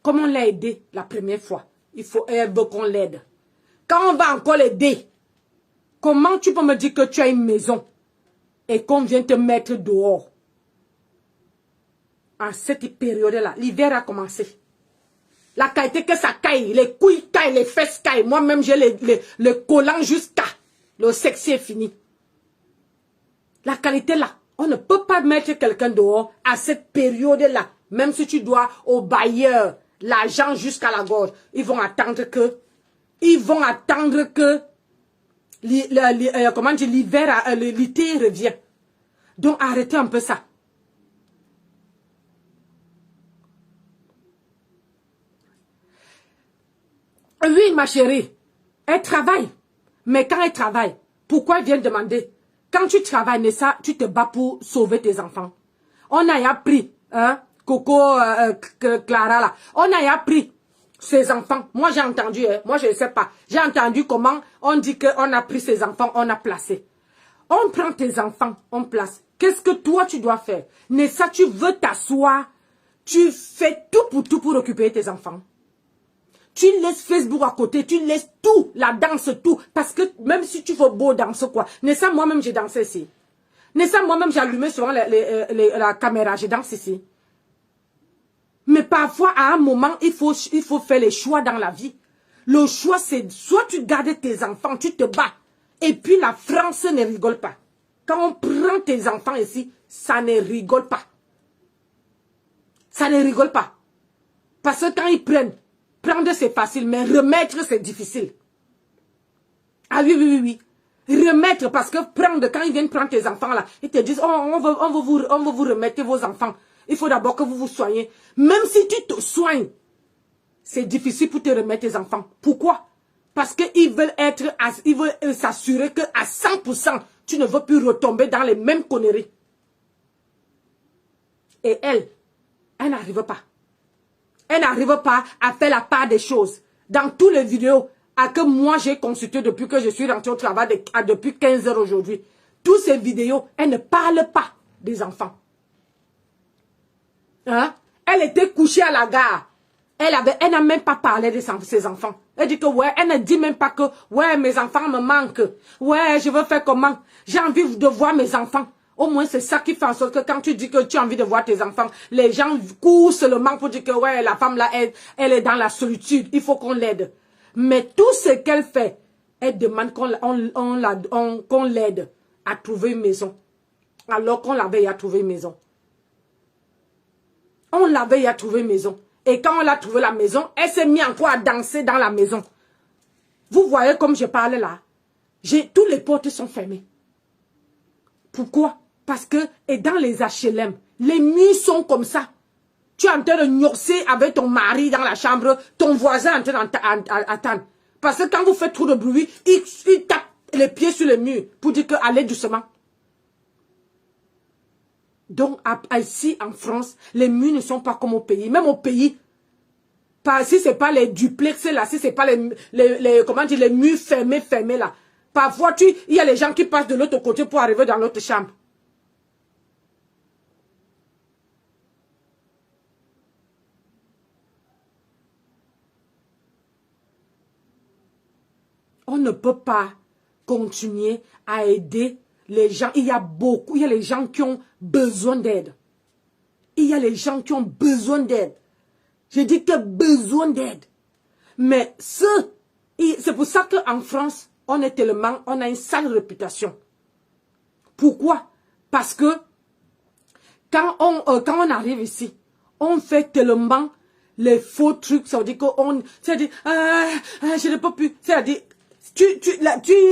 Comme on l'a aidée la première fois, elle veut qu'on l'aide. Quand on va encore l'aider, comment tu peux me dire que tu as une maison et qu'on vient te mettre dehors? En cette période-là, l'hiver a commencé. La qualité que ça caille, les couilles caillent, les fesses caillent. Moi-même, j'ai le collant jusqu'à. Le sexe est fini. La qualité là, on ne peut pas mettre quelqu'un dehors à cette période-là. Même si tu dois au bailleur l'argent jusqu'à la gorge. Ils vont attendre que comment dire, l'hiver, l'été revient. Donc arrêtez un peu ça. Oui, ma chérie, elle travaille. Mais quand elle travaille, pourquoi elle vient demander? Quand tu travailles, Nessa, tu te bats pour sauver tes enfants. On a appris, hein, Coco, Clara, là. On a appris ses enfants. Moi, j'ai entendu, hein, moi, je ne sais pas. J'ai entendu comment on dit qu'on a pris ses enfants, on a placé. On prend tes enfants, on place. Qu'est-ce que toi, tu dois faire? Nessa, tu veux t'asseoir, tu fais tout pour occuper tes enfants. Tu laisses Facebook à côté, tu laisses tout, la danse, tout. Parce que même si tu veux beau danser quoi. Nessa, moi-même, j'ai dansé ici. Nessa, moi-même, j'ai allumé souvent la caméra, je danse ici. Mais parfois, à un moment, il faut faire les choix dans la vie. Le choix, c'est soit tu gardes tes enfants, tu te bats. Et puis la France ne rigole pas. Quand on prend tes enfants ici, ça ne rigole pas. Ça ne rigole pas. Parce que quand ils prennent, prendre c'est facile, mais remettre c'est difficile. Ah oui, oui, oui, oui. Remettre, parce que prendre, quand ils viennent prendre tes enfants là, ils te disent, oh, on veut vous remettre vos enfants. Il faut d'abord que vous vous soignez. Même si tu te soignes, c'est difficile pour te remettre tes enfants. Pourquoi? Parce qu'ils veulent s'assurer qu'à 100%, tu ne veux plus retomber dans les mêmes conneries. Et elle n'arrive pas. Elle n'arrive pas à faire la part des choses. Dans toutes les vidéos que moi j'ai consultées depuis que je suis rentrée au travail depuis 15 heures aujourd'hui, toutes ces vidéos, elle ne parle pas des enfants. Hein? Elle était couchée à la gare. Elle n'a même pas parlé de ses enfants. Elle dit que ouais, elle ne dit même pas que ouais, mes enfants me manquent. Ouais, je veux faire comment? J'ai envie de voir mes enfants. Au moins, c'est ça qui fait en sorte que quand tu dis que tu as envie de voir tes enfants, les gens courent seulement pour dire que ouais, la femme là, elle est dans la solitude. Il faut qu'on l'aide. Mais tout ce qu'elle fait, elle demande qu'on l'aide à trouver une maison. Alors qu'on l'avait à trouver une maison. On l'avait à trouver une maison. Et quand on a trouvé la maison, elle s'est mise encore à danser dans la maison. Vous voyez comme je parle là. Tous les portes sont fermées. Pourquoi? Parce que et dans les HLM, les murs sont comme ça. Tu es en train de gnosser avec ton mari dans la chambre, ton voisin est en train d'attendre. Parce que quand vous faites trop de bruit, il tape les pieds sur le mur pour dire que allez doucement. Donc, ici, en France, les murs ne sont pas comme au pays. Même au pays, si ce n'est pas les duplex là, si ce n'est pas les murs fermés là. Parfois, il y a les gens qui passent de l'autre côté pour arriver dans l'autre chambre. On ne peut pas continuer à aider les gens. Il y a les gens qui ont besoin d'aide. Il y a les gens qui ont besoin d'aide. Je dis que besoin d'aide. Mais c'est pour ça qu'en France, on a une sale réputation. Pourquoi? Parce que quand on arrive ici, on fait tellement les faux trucs. Ça veut dire je ne peux plus. C'est-à-dire, tu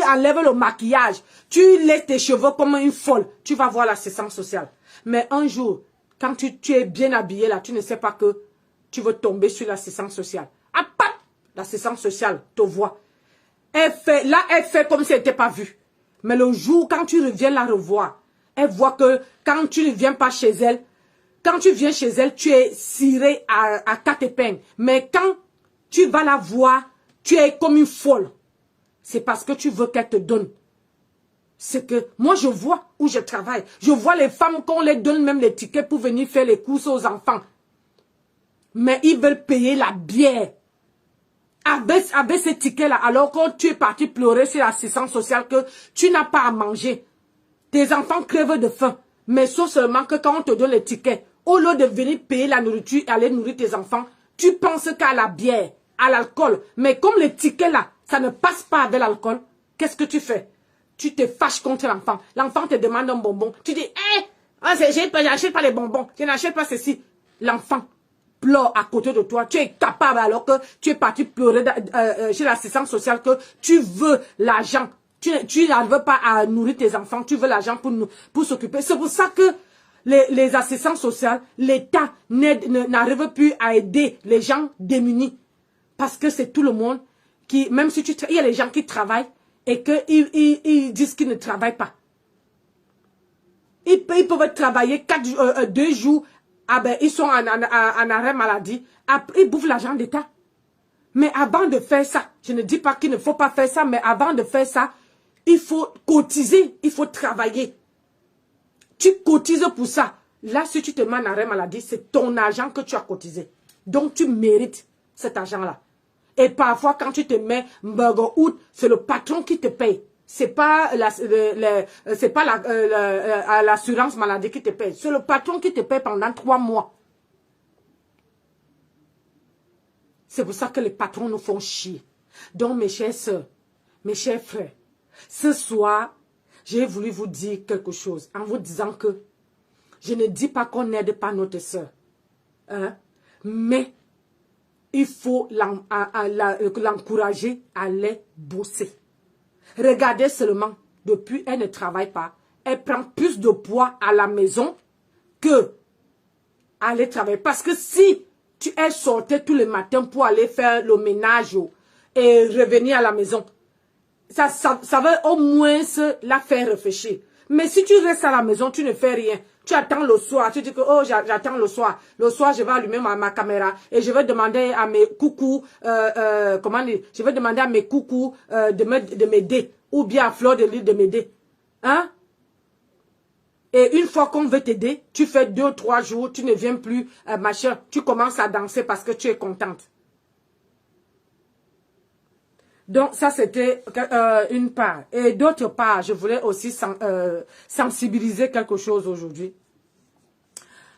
enlèves le maquillage, tu laisses tes cheveux comme une folle. Tu vas voir l'assistance sociale. Mais un jour, quand tu es bien habillé là, tu ne sais pas que tu veux tomber sur l'assistance sociale. Ah, pap! L'assistance sociale te voit. Elle fait comme si elle n'était pas vue. Mais le jour, quand tu reviens la revoir, elle voit que quand tu ne viens pas chez elle, quand tu viens chez elle, tu es ciré à 4 épingles. Mais quand tu vas la voir, tu es comme une folle. C'est parce que tu veux qu'elle te donne. C'est que moi, je vois où je travaille. Je vois les femmes qu'on les donne même les tickets pour venir faire les courses aux enfants. Mais ils veulent payer la bière. Avec ces tickets-là, alors que tu es parti pleurer sur l'assistance sociale que tu n'as pas à manger. Tes enfants crèvent de faim. Mais sauf seulement que quand on te donne les tickets, au lieu de venir payer la nourriture et aller nourrir tes enfants, tu penses qu'à la bière, à l'alcool. Mais comme les tickets là, ça ne passe pas avec l'alcool, qu'est-ce que tu fais? Tu te fâches contre l'enfant. L'enfant te demande un bonbon. Tu dis, je n'achète pas les bonbons, je n'achète pas ceci. L'enfant pleure à côté de toi. Tu es capable alors que tu es parti pleurer chez l'assistance sociale que tu veux l'argent. Tu n'arrives pas à nourrir tes enfants, tu veux l'argent pour s'occuper. C'est pour ça que les assistances sociales, l'État n'arrive plus à aider les gens démunis. Parce que c'est tout le monde qui, même si il y a les gens qui travaillent et qu'ils disent qu'ils ne travaillent pas. Ils peuvent travailler 2 jours, ils sont en arrêt maladie, après ils bouffent l'argent d'État. Mais avant de faire ça, je ne dis pas qu'il ne faut pas faire ça, mais avant de faire ça, il faut cotiser, il faut travailler. Tu cotises pour ça. Là, si tu te mets en arrêt maladie, c'est ton argent que tu as cotisé. Donc, tu mérites cet argent-là. Et parfois, quand tu te mets burger out, c'est le patron qui te paye. C'est pas l'assurance maladie qui te paye. C'est le patron qui te paye pendant 3 mois. C'est pour ça que les patrons nous font chier. Donc, mes chères sœurs, mes chers frères, ce soir, j'ai voulu vous dire quelque chose en vous disant que je ne dis pas qu'on n'aide pas notre sœur, hein, mais il faut l'encourager à aller bosser. Regardez seulement, depuis elle ne travaille pas, elle prend plus de poids à la maison que aller travailler. Parce que si elle sortait tous les matins pour aller faire le ménage et revenir à la maison, ça va au moins la faire réfléchir. Mais si tu restes à la maison, tu ne fais rien. Tu attends le soir, tu dis que oh j'attends le soir. Le soir, je vais allumer ma caméra et je vais demander à mes coucous, comment dire, je vais demander à mes coucous de m'aider. Ou bien à Fleur de Lys de m'aider. Hein? Et une fois qu'on veut t'aider, tu fais 2 ou 3 jours, tu ne viens plus, machin. Tu commences à danser parce que tu es contente. Donc, ça, c'était une part. Et d'autre part, je voulais aussi sensibiliser quelque chose aujourd'hui.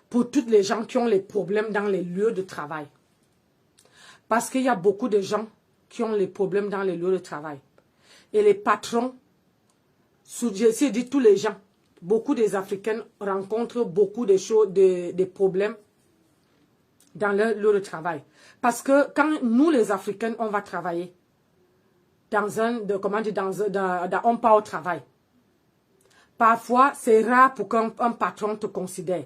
Pour toutes les gens qui ont les problèmes dans les lieux de travail. Parce qu'il y a beaucoup de gens qui ont les problèmes dans les lieux de travail. Et les patrons, je dis tous les gens, beaucoup des Africains rencontrent beaucoup de choses, des problèmes dans leur lieu de travail. Parce que quand nous, les Africains, on va travailler, on part au travail. Parfois, c'est rare pour qu'un patron te considère.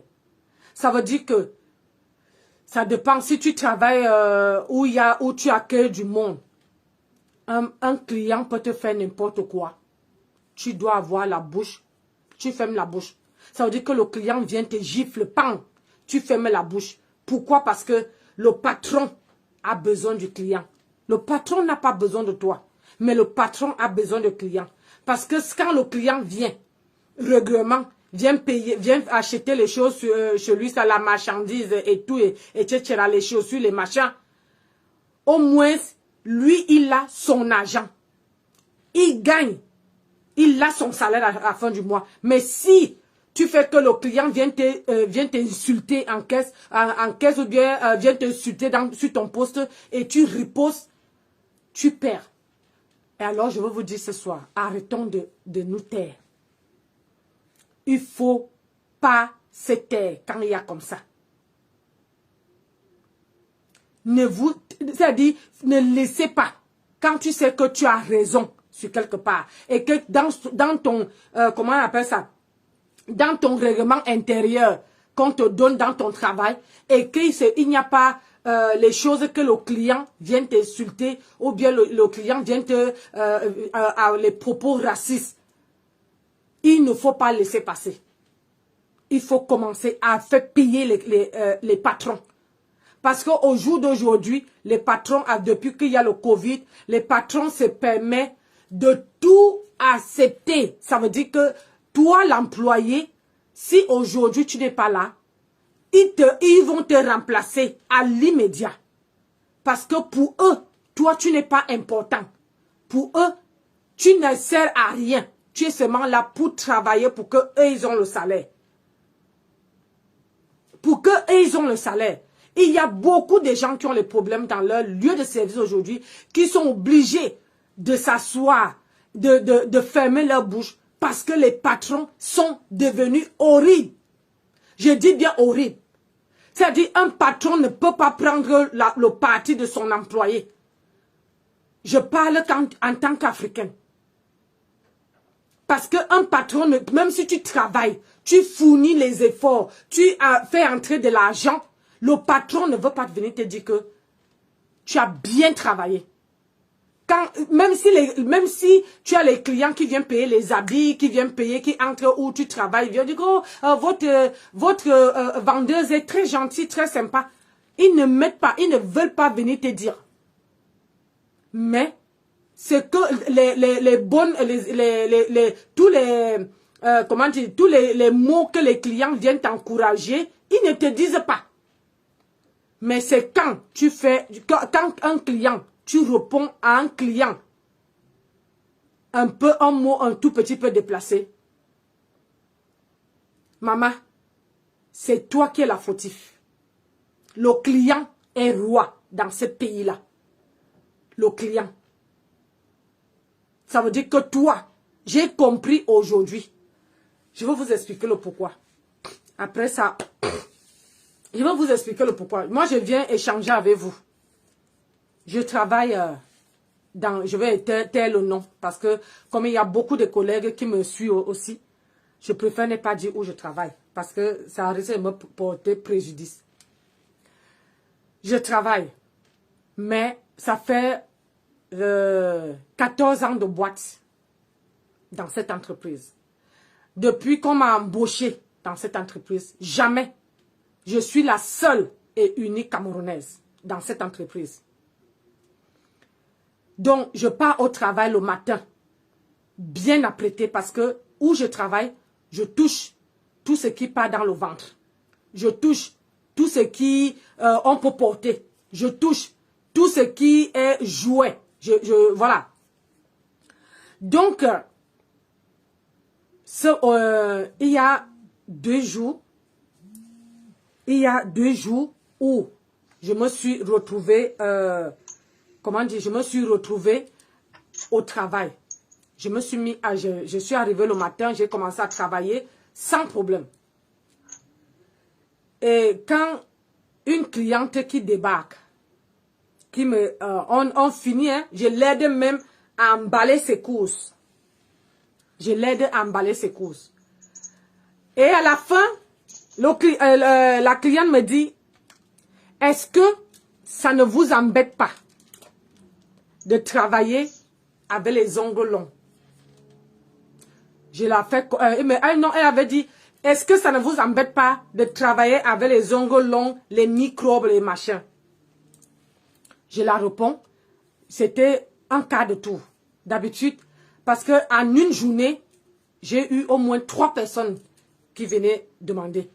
Ça veut dire que ça dépend si tu travailles où tu accueilles du monde. Un client peut te faire n'importe quoi. Tu dois avoir la bouche. Tu fermes la bouche. Ça veut dire que le client vient te gifle, pam, tu fermes la bouche. Pourquoi? Parce que le patron a besoin du client. Le patron n'a pas besoin de toi. Mais le patron a besoin du client. Parce que quand le client vient, régulièrement, vient payer, vient acheter les choses chez lui, ça, la marchandise et tout, etc., les chaussures, les machins, au moins, lui, il a son argent. Il gagne. Il a son salaire à la fin du mois. Mais si tu fais que le client vient t'insulter en caisse ou bien vient t'insulter sur ton poste et tu ripostes, tu perds. Et alors, je veux vous dire ce soir, arrêtons de nous taire. Il ne faut pas se taire quand il y a comme ça. C'est-à-dire, ne laissez pas, quand tu sais que tu as raison sur quelque part, et que dans ton, comment on appelle ça, dans ton règlement intérieur qu'on te donne dans ton travail, et qu'il n'y a pas les choses que le client vient t'insulter, ou bien le client vient les propos racistes, il ne faut pas laisser passer. Il faut commencer à faire payer les patrons. Parce qu'au jour d'aujourd'hui, les patrons, depuis qu'il y a le Covid, les patrons se permettent de tout accepter. Ça veut dire que toi, l'employé, si aujourd'hui tu n'es pas là, ils vont te remplacer à l'immédiat. Parce que pour eux, toi, tu n'es pas important. Pour eux, tu ne sers à rien. Tu es seulement là pour travailler pour qu'eux, ils ont le salaire. Pour qu'eux, ils ont le salaire. Il y a beaucoup de gens qui ont les problèmes dans leur lieu de service aujourd'hui, qui sont obligés de s'asseoir, de fermer leur bouche, parce que les patrons sont devenus horribles. Je dis bien horribles. C'est-à-dire, un patron ne peut pas prendre le parti de son employé. Je parle en tant qu'Africain. Parce qu'un patron, même si tu travailles, tu fournis les efforts, tu fais entrer de l'argent, le patron ne veut pas venir te dire que tu as bien travaillé. Même si tu as les clients qui viennent payer les habits, qui viennent payer, qui entrent où tu travailles, ils viennent dire oh, votre vendeuse est très gentille, très sympa. Ils ne mettent pas, ils ne veulent pas venir te dire. Mais c'est que tous les mots que les clients viennent t'encourager, ils ne te disent pas. Mais c'est quand un client, tu réponds à un client, un mot un tout petit peu déplacé. Maman, c'est toi qui es la fautif. Le client est roi. dans ce pays-là. Le client. Ça veut dire que toi, j'ai compris aujourd'hui. Je vais vous expliquer le pourquoi. Après ça, je vais vous expliquer le pourquoi. Moi, je viens échanger avec vous. Je travaille dans... Je vais taire le nom. Parce que comme il y a beaucoup de collègues qui me suivent aussi, je préfère ne pas dire où je travaille. Parce que ça risque de me porter préjudice. Je travaille. Mais ça fait 14 ans de boîte dans cette entreprise. Depuis qu'on m'a embauché dans cette entreprise, jamais je suis la seule et unique Camerounaise dans cette entreprise. Donc, je pars au travail le matin, bien apprêtée parce que où je travaille, je touche tout ce qui part dans le ventre. Je touche tout ce qui on peut porter. Je touche tout ce qui est jouet. Voilà. Donc, il y a 2 jours, où je me suis retrouvée, comment dire, je me suis retrouvée au travail. Je me suis mis à, je suis arrivée le matin, j'ai commencé à travailler sans problème. Et quand une cliente qui débarque, qui me, on finit, hein, je l'aide même à emballer ses courses. Je l'aide à emballer ses courses. Et à la fin, la cliente me dit, est-ce que ça ne vous embête pas de travailler avec les ongles longs? Je l'ai fait, non, elle avait dit, est-ce que ça ne vous embête pas de travailler avec les ongles longs, les microbes, les machins? Je la réponds, c'était un cas de tout. D'habitude, parce que en une journée, j'ai eu au moins 3 personnes qui venaient demander.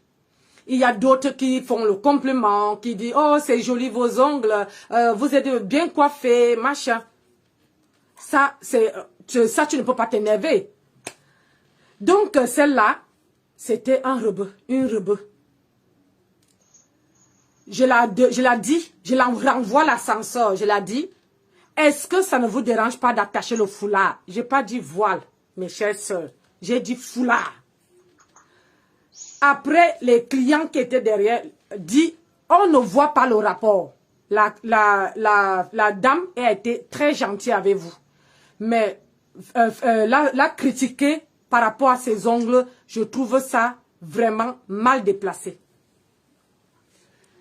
Il y a d'autres qui font le compliment, qui disent, oh, c'est joli vos ongles, vous êtes bien coiffés, machin. Ça, tu ne peux pas t'énerver. Donc, celle-là, c'était un rebeu, une rebeu. Je la dis, je la renvoie l'ascenseur, je la dis, est-ce que ça ne vous dérange pas d'attacher le foulard? Je n'ai pas dit voile, mes chères sœurs, j'ai dit foulard. Après, les clients qui étaient derrière disent, on ne voit pas le rapport. La dame a été très gentille avec vous. Mais la critiquer par rapport à ses ongles, je trouve ça vraiment mal déplacé.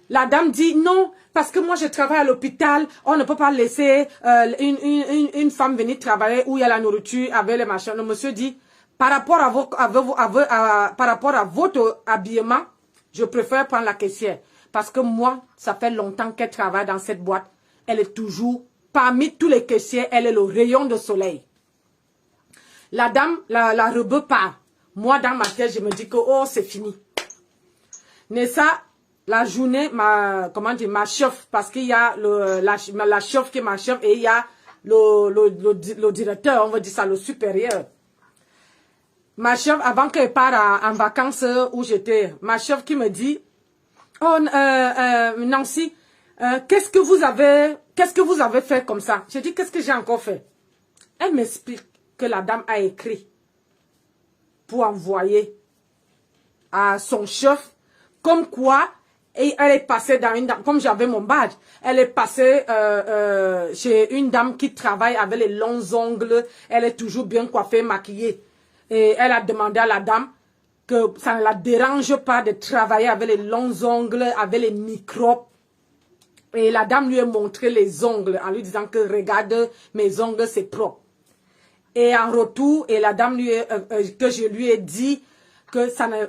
La dame dit non, parce que moi je travaille à l'hôpital, on ne peut pas laisser une femme venir travailler où il y a la nourriture avec les machins. Le monsieur dit, par rapport à votre habillement, je préfère prendre la caissière. Parce que moi, ça fait longtemps qu'elle travaille dans cette boîte. Elle est toujours, parmi tous les caissiers, elle est le rayon de soleil. La dame, la rebeu part. Moi, dans ma tête, je me dis que, oh, c'est fini. Mais ça, la journée, ma chef, parce qu'il y a la chef qui est ma chef et il y a le directeur, on va dire ça, le supérieur. Ma chef, avant qu'elle parte en vacances où j'étais, ma chef qui me dit, oh, Nancy, qu'est-ce que vous avez fait comme ça? J'ai dit, qu'est-ce que j'ai encore fait? Elle m'explique que la dame a écrit pour envoyer à son chef, comme quoi, et elle est passée dans une dame, comme j'avais mon badge, elle est passée chez une dame qui travaille avec les longs ongles, elle est toujours bien coiffée, maquillée. Et elle a demandé à la dame que ça ne la dérange pas de travailler avec les longs ongles, avec les microbes. Et la dame lui a montré les ongles en lui disant que regarde, mes ongles, c'est propre. Et en retour, et la dame que je lui ai dit que ça ne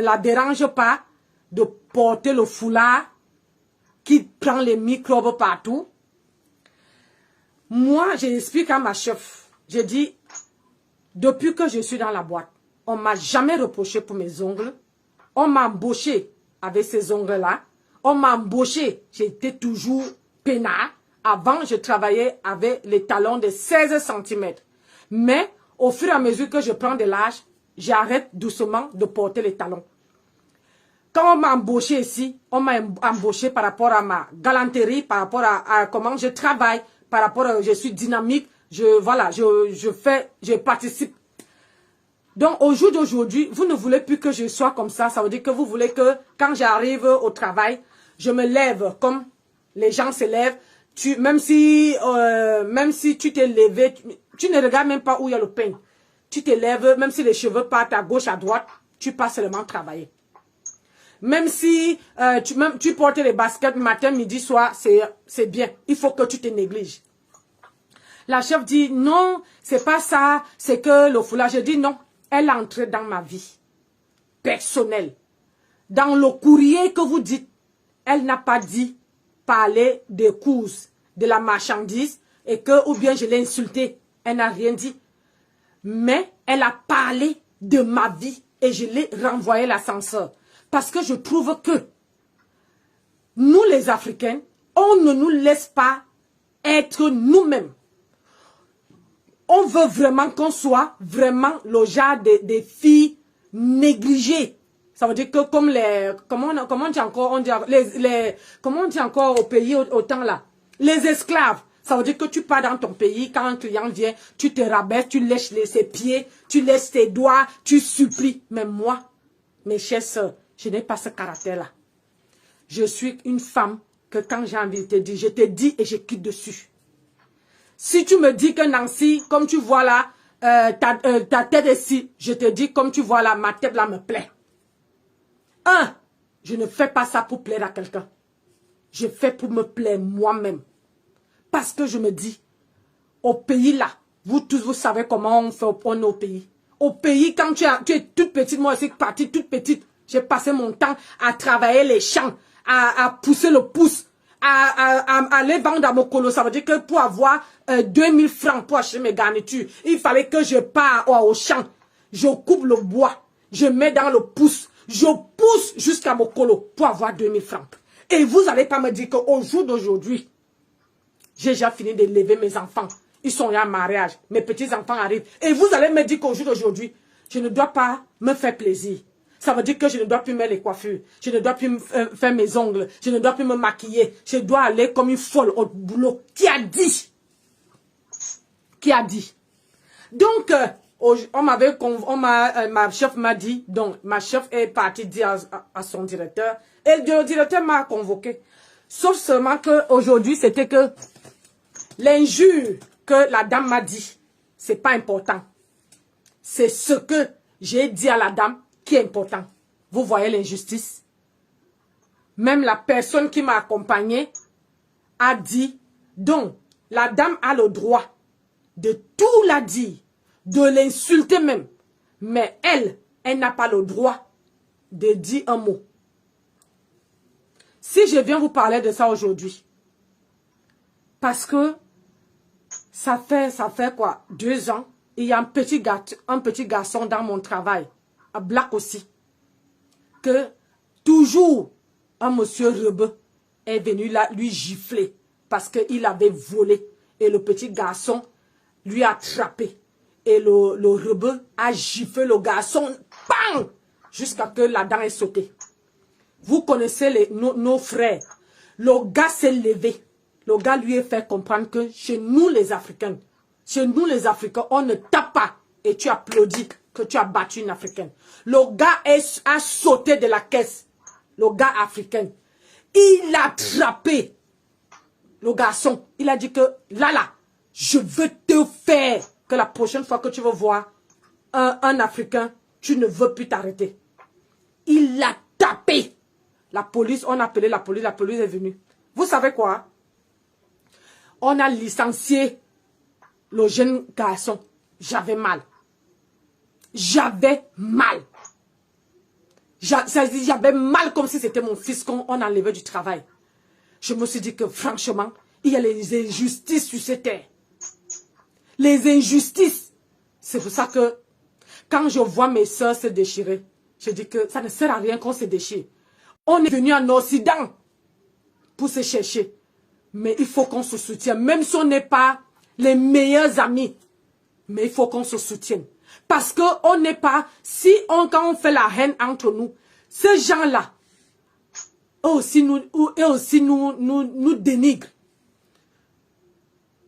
la dérange pas de porter le foulard qui prend les microbes partout. Moi, j'explique à ma chef. Je dis, depuis que je suis dans la boîte, on ne m'a jamais reproché pour mes ongles. On m'a embauché avec ces ongles-là. On m'a embauché, j'étais toujours peinard. Avant, je travaillais avec les talons de 16 cm. Mais, au fur et à mesure que je prends de l'âge, j'arrête doucement de porter les talons. Quand on m'a embauché ici, on m'a embauché par rapport à ma galanterie, par rapport à comment je travaille, par rapport à je suis dynamique, je participe. Donc, au jour d'aujourd'hui, vous ne voulez plus que je sois comme ça. Ça veut dire que vous voulez que quand j'arrive au travail, je me lève comme les gens se lèvent. Même si tu t'es levé, tu ne regardes même pas où il y a le pain. Tu te lèves, même si les cheveux partent à gauche, à droite, tu passes seulement travailler. Même si tu portes les baskets matin, midi, soir, c'est bien. Il faut que tu te négliges. La chef dit, non, c'est pas ça, c'est que le foulard. Je dis non, elle est entrée dans ma vie personnelle. Dans le courrier que vous dites, elle n'a pas dit parler des courses, de la marchandise, et que, ou bien je l'ai insultée. Elle n'a rien dit. Mais elle a parlé de ma vie et je l'ai renvoyé l'ascenseur. Parce que je trouve que nous les Africains, on ne nous laisse pas être nous-mêmes. On veut vraiment qu'on soit vraiment le genre des filles négligées. Ça veut dire que comme comment on dit encore, comment on dit encore au pays autant là, les esclaves. Ça veut dire que tu pars dans ton pays, quand un client vient, tu te rabaisses, tu lèches ses pieds, tu laisses tes doigts, tu supplies. Mais moi, mes chères sœurs, je n'ai pas ce caractère-là. Je suis une femme que quand j'ai envie de te dire, je te dis et je quitte dessus. Si tu me dis que Nancy, comme tu vois là, ta tête ici, je te dis comme tu vois là, ma tête là me plaît. Je ne fais pas ça pour plaire à quelqu'un. Je fais pour me plaire moi-même. Parce que je me dis, au pays là, vous tous, vous savez comment on fait au pays. Au pays, quand tu es toute petite, moi aussi partie toute petite, j'ai passé mon temps à travailler les champs, à pousser le pouce, à aller vendre à mon colo. Ça veut dire que pour avoir 2000 francs pour acheter mes garnitures, il fallait que je parte au champ. Je coupe le bois, je mets dans le pouce, je pousse jusqu'à mon colo pour avoir 2000 francs. Et vous n'allez pas me dire qu'au jour d'aujourd'hui, j'ai déjà fini de lever mes enfants. Ils sont là en mariage. Mes petits-enfants arrivent. Et vous allez me dire qu'au jour d'aujourd'hui, je ne dois pas me faire plaisir. Ça veut dire que je ne dois plus mettre les coiffures. Je ne dois plus faire mes ongles. Je ne dois plus me maquiller. Je dois aller comme une folle au boulot. Qui a dit? Qui a dit? Donc, ma chef m'a dit, donc ma chef est partie dire à son directeur. Et le directeur m'a convoqué. Sauf seulement qu'aujourd'hui, c'était que l'injure que la dame m'a dit, c'est pas important. C'est ce que j'ai dit à la dame qui est important. Vous voyez l'injustice? Même la personne qui m'a accompagnée a dit, donc, la dame a le droit de tout la dire, de l'insulter même. Mais elle n'a pas le droit de dire un mot. Si je viens vous parler de ça aujourd'hui, parce que ça fait quoi, 2 ans, il y a un petit garçon dans mon travail, à Black aussi, que toujours un monsieur rebeu est venu là lui gifler parce qu'il avait volé. Et le petit garçon lui a attrapé. Et le rebeu a giflé le garçon, bang, jusqu'à que la dent est sautée. Vous connaissez nos frères. Le gars s'est levé. Le gars lui a fait comprendre que chez nous les Africains, on ne tape pas et tu applaudis que tu as battu une Africaine. Le gars a sauté de la caisse. Le gars africain. Il a attrapé le garçon. Il a dit que là, je veux te faire que la prochaine fois que tu veux voir un Africain, tu ne veux plus t'arrêter. Il l'a tapé. La police, on a appelé la police est venue. Vous savez quoi? On a licencié le jeune garçon. J'avais mal. J'avais mal. J'avais mal comme si c'était mon fils qu'on enlevait du travail. Je me suis dit que franchement, il y a les injustices sur cette terre. Les injustices. C'est pour ça que quand je vois mes soeurs se déchirer, je dis que ça ne sert à rien qu'on se déchire. On est venu en Occident pour se chercher. Mais il faut qu'on se soutienne. Même si on n'est pas les meilleurs amis. Mais il faut qu'on se soutienne. Parce qu'on n'est pas... Quand on fait la haine entre nous, ces gens-là, nous dénigrent.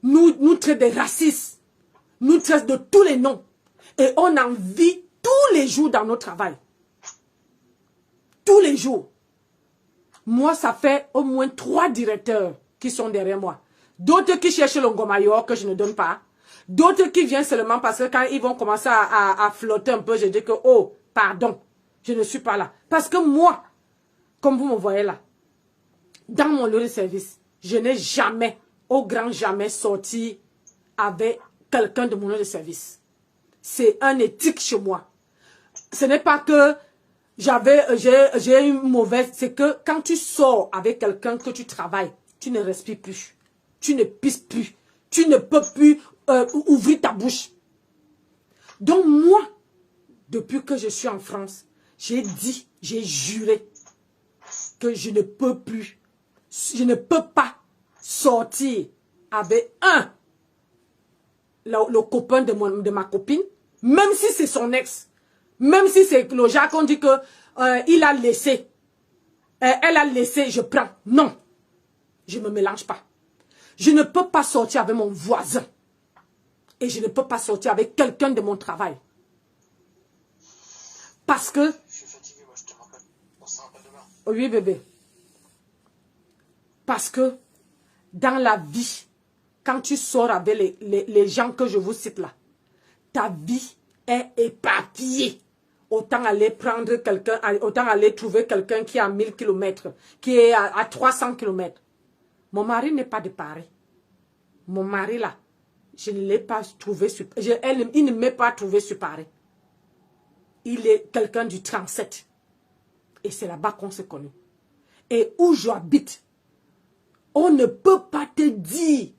Nous traitent de racistes. Nous traitent de tous les noms. Et on en vit tous les jours dans notre travail. Tous les jours. Moi, ça fait au moins 3 directeurs qui sont derrière moi. D'autres qui cherchent le ngomayor que je ne donne pas. D'autres qui viennent seulement parce que quand ils vont commencer à flotter un peu, je dis que, oh, pardon, je ne suis pas là. Parce que moi, comme vous me voyez là, dans mon lieu de service, je n'ai jamais, au grand jamais, sorti avec quelqu'un de mon lieu de service. C'est un éthique chez moi. Ce n'est pas que j'ai une mauvaise, c'est que quand tu sors avec quelqu'un que tu travailles, tu ne respires plus, tu ne pisses plus, tu ne peux plus ouvrir ta bouche. Donc moi, depuis que je suis en France, j'ai dit, j'ai juré que je ne peux plus, je ne peux pas sortir avec le copain de ma copine, même si c'est son ex, même si c'est le Jacques, on dit que il a laissé, elle a laissé, je prends. Non, je ne me mélange pas. Je ne peux pas sortir avec mon voisin. Et je ne peux pas sortir avec quelqu'un de mon travail. Parce que... Je suis fatigué, moi, je te rappelle. On se rappelle demain. Oui, bébé. Parce que dans la vie, quand tu sors avec les gens que je vous cite là, ta vie est éparpillée. Autant aller prendre quelqu'un, autant aller trouver quelqu'un qui est à 1000 km, qui est à 300 km. Mon mari n'est pas de Paris. Mon mari là, je ne l'ai pas trouvé sur... il ne m'est pas trouvé sur Paris. Il est quelqu'un du 37. Et c'est là-bas qu'on s'est connus. Et où j'habite, on ne peut pas te dire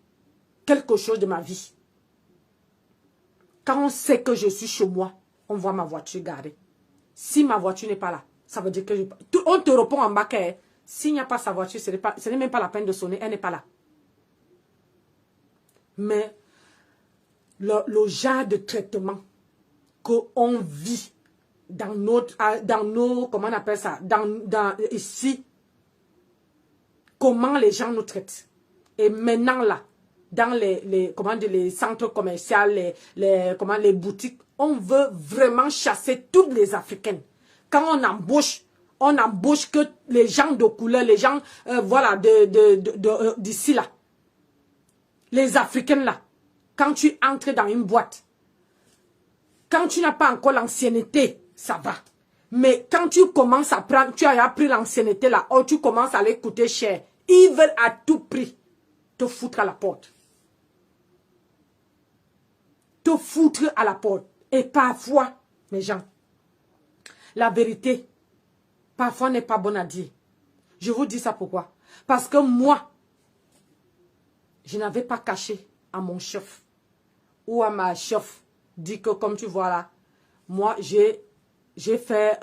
quelque chose de ma vie. Quand on sait que je suis chez moi, on voit ma voiture garée. Si ma voiture n'est pas là, ça veut dire que on te répond en bas que s'il n'y a pas sa voiture, ce n'est même pas la peine de sonner, elle n'est pas là. Mais le genre de traitement qu'on vit dans nos, comment on appelle ça, ici, comment les gens nous traitent. Et maintenant là, dans les centres commerciaux, les boutiques, on veut vraiment chasser toutes les Africaines. Quand on embauche que les gens de couleur, les gens, voilà, d'ici là. Les Africaines là, quand tu entres dans une boîte, quand tu n'as pas encore l'ancienneté, ça va. Mais quand tu commences à prendre, tu as appris l'ancienneté là, ou tu commences à les coûter cher, ils veulent à tout prix te foutre à la porte. Te foutre à la porte. Et parfois, mes gens, la vérité, parfois n'est pas bonne à dire. Je vous dis ça pourquoi? Parce que moi, je n'avais pas caché à mon chef ou à ma chef, dit que comme tu vois là, moi j'ai fait,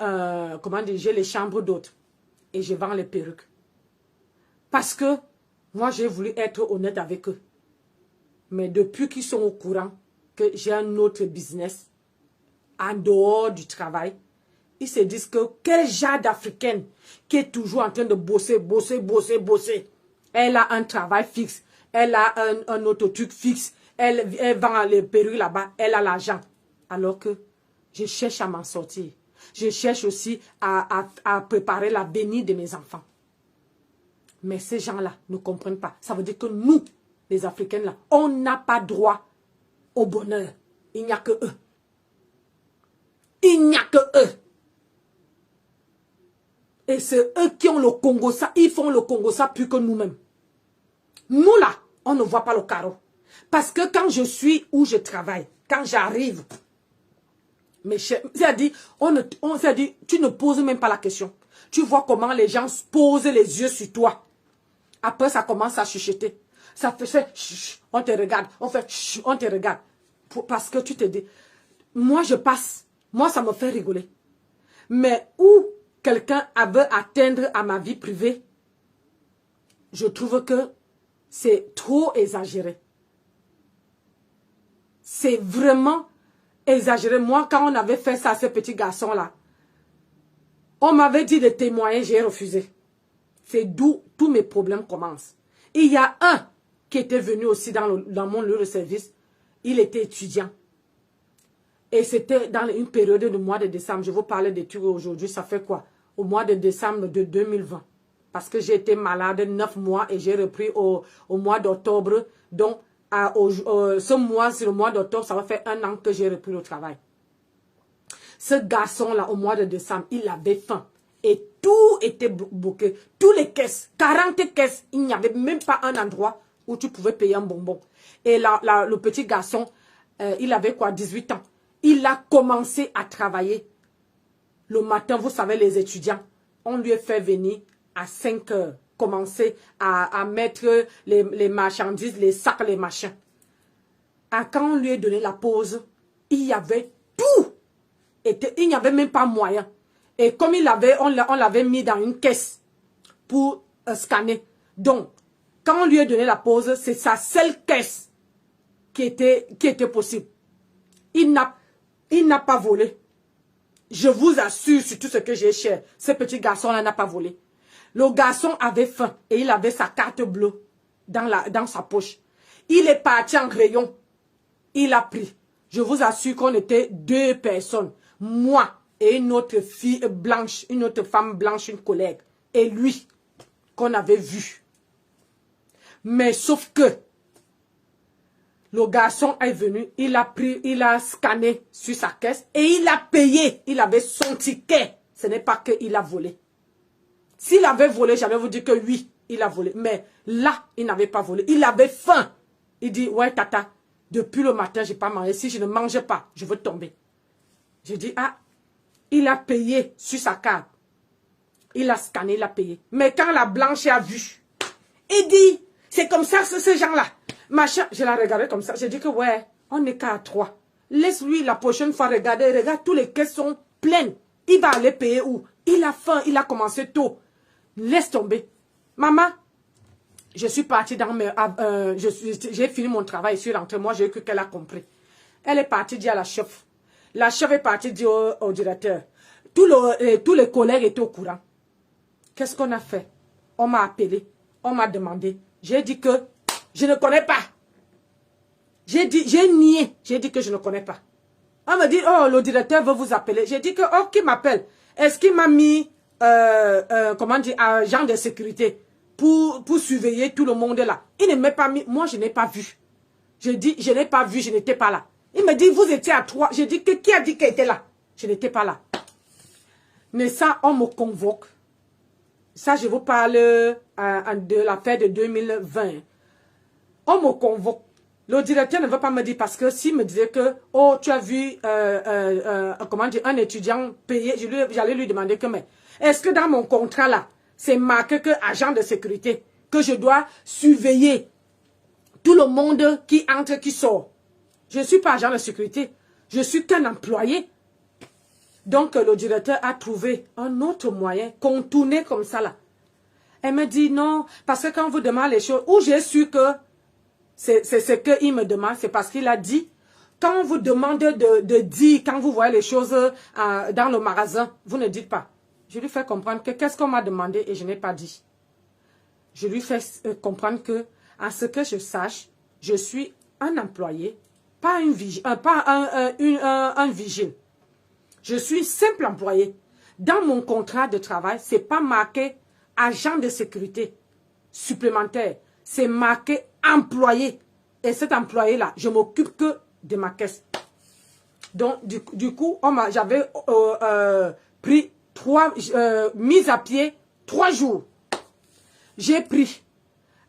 comment dire, j'ai les chambres d'hôtes et je vends les perruques. Parce que moi j'ai voulu être honnête avec eux. Mais depuis qu'ils sont au courant que j'ai un autre business en dehors du travail, ils se disent que quel genre d'Africaine qui est toujours en train de bosser. Elle a un travail fixe, elle a un autre truc fixe, elle vend les perruques là-bas, elle a l'argent. Alors que je cherche à m'en sortir. Je cherche aussi à préparer l'avenir de mes enfants. Mais ces gens-là ne comprennent pas. Ça veut dire que nous, les Africaines là, on n'a pas droit au bonheur. Il n'y a que eux. Il n'y a que eux. Et c'est eux qui ont le Congo ça. Ils font le Congo ça plus que nous-mêmes. Nous là, on ne voit pas le carreau. Parce que quand je suis où je travaille, quand j'arrive, c'est-à-dire, tu ne poses même pas la question. Tu vois comment les gens posent les yeux sur toi. Après, ça commence à chuchoter. Ça fait chut, on te regarde. On fait chut, on te regarde. Parce que tu te dis, moi je passe. Moi, ça me fait rigoler. Mais où quelqu'un veut atteindre à ma vie privée, je trouve que c'est trop exagéré. C'est vraiment exagéré. Moi, quand on avait fait ça à ce petit garçon-là, on m'avait dit de témoigner, j'ai refusé. C'est d'où tous mes problèmes commencent. Il y a un qui était venu aussi dans mon lieu de service. Il était étudiant. Et c'était dans une période du mois de décembre. Je vous parlais des trucs aujourd'hui. Ça fait quoi? Au mois de décembre de 2020. Parce que j'ai été malade 9 mois et j'ai repris au mois d'octobre. Donc, ce mois, c'est le mois d'octobre, ça va faire 1 an que j'ai repris le travail. Ce garçon-là, au mois de décembre, il avait faim. Et tout était bouqué. Tous les caisses, 40 caisses, il n'y avait même pas un endroit où tu pouvais payer un bonbon. Et le petit garçon, il avait quoi, 18 ans. Il a commencé à travailler. Le matin, vous savez, les étudiants, on lui a fait venir à 5 heures. Commencer à mettre les marchandises, les sacs, les machins. Quand on lui a donné la pause, il y avait tout. Il n'y avait même pas moyen. Et comme on l'avait mis dans une caisse pour scanner. Donc, quand on lui a donné la pause, c'est sa seule caisse qui était possible. Il n'a pas volé. Je vous assure sur tout ce que j'ai cher. Ce petit garçon-là n'a pas volé. Le garçon avait faim et il avait sa carte bleue dans sa poche. Il est parti en rayon. Il a pris. Je vous assure qu'on était 2 personnes. Moi et une autre fille blanche, une autre femme blanche, une collègue. Et lui, qu'on avait vu. Mais sauf que, le garçon est venu, il a scanné sur sa caisse et il a payé. Il avait son ticket. Ce n'est pas qu'il a volé. S'il avait volé, j'allais vous dire que oui, il a volé. Mais là, il n'avait pas volé. Il avait faim. Il dit, ouais, tata, depuis le matin, je n'ai pas mangé. Si je ne mange pas, je veux tomber. Je dis, ah, il a payé sur sa carte. Il a scanné, il a payé. Mais quand la blanche a vu, il dit, c'est comme ça, ce genre-là. Machin, je la regardais comme ça. J'ai dit que, ouais, on n'est qu'à 3. Laisse-lui la prochaine fois regarder. Regarde, tous les caisses sont pleines. Il va aller payer où? Il a faim, il a commencé tôt. Laisse tomber. Maman, je suis partie dans mes... j'ai fini mon travail, je suis rentrée. Moi, j'ai cru qu'elle a compris. Elle est partie dire à la chef. La chef est partie dire au directeur. Tous les collègues étaient au courant. Qu'est-ce qu'on a fait? On m'a appelé. On m'a demandé. J'ai dit que je ne connais pas. J'ai nié. J'ai dit que je ne connais pas. On me dit, oh, le directeur veut vous appeler. J'ai dit que, oh, qui m'appelle? Est-ce qu'il m'a mis, comment dire, agent de sécurité pour surveiller tout le monde là? Il ne m'a pas mis. Moi, je n'ai pas vu. J'ai dit, je n'ai pas vu, je n'étais pas là. Il me dit, vous étiez à 3. J'ai dit, qui a dit qu'elle était là? Je n'étais pas là. Mais ça, on me convoque. Ça, je vous parle de l'affaire de 2020. On me convoque. Le directeur ne veut pas me dire parce que s'il me disait que, oh, tu as vu, comment dire, un étudiant payé, j'allais lui demander que, mais, est-ce que dans mon contrat là, c'est marqué que agent de sécurité, que je dois surveiller tout le monde qui entre, qui sort? Je ne suis pas agent de sécurité. Je suis qu'un employé. Donc, le directeur a trouvé un autre moyen, contourné comme ça là. Elle me dit non, parce que quand on vous demande les choses, où j'ai su que c'est ce qu'il me demande, c'est parce qu'il a dit, quand on vous demande de dire, quand vous voyez les choses dans le magasin, vous ne dites pas. Je lui fais comprendre que qu'est-ce qu'on m'a demandé et je n'ai pas dit. Je lui fais comprendre que, à ce que je sache, je suis un employé, pas un vigile. Je suis simple employé. Dans mon contrat de travail, ce n'est pas marqué agent de sécurité supplémentaire. C'est marqué employé. Et cet employé-là, je m'occupe que de ma caisse. Donc, du coup, j'avais pris mise à pied 3 jours. J'ai pris.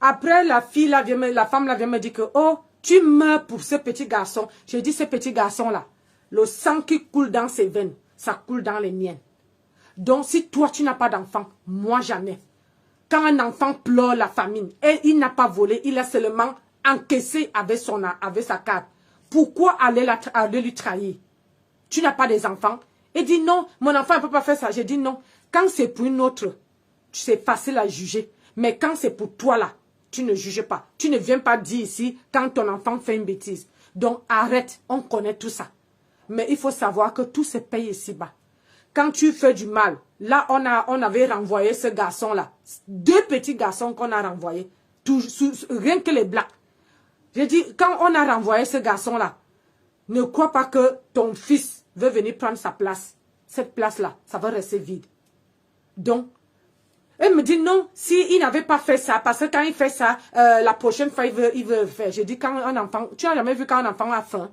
Après, la femme vient me dire que, oh, tu meurs pour ce petit garçon. J'ai dit, ce petit garçon-là, le sang qui coule dans ses veines, ça coule dans les miennes. Donc, si toi, tu n'as pas d'enfant, moi, jamais. Quand un enfant pleure la famine, et il n'a pas volé, il a seulement encaissé avec sa carte. Pourquoi aller lui trahir? Tu n'as pas des enfants? Il dit non, mon enfant ne peut pas faire ça. J'ai dit non. Quand c'est pour une autre, c'est facile à juger. Mais quand c'est pour toi là, tu ne juges pas. Tu ne viens pas dire ici quand ton enfant fait une bêtise. Donc arrête, on connaît tout ça. Mais il faut savoir que tout se paye ici-bas. quand tu fais du mal, là, on avait renvoyé ce garçon-là. 2 petits garçons qu'on a renvoyés. Rien que les blacks. J'ai dit, quand on a renvoyé ce garçon-là, ne crois pas que ton fils veut venir prendre sa place. Cette place-là, ça va rester vide. Donc, elle me dit non, s'il n'avait pas fait ça, parce que quand il fait ça, la prochaine fois, il veut faire. J'ai dit, quand un enfant, tu n'as jamais vu quand un enfant a faim?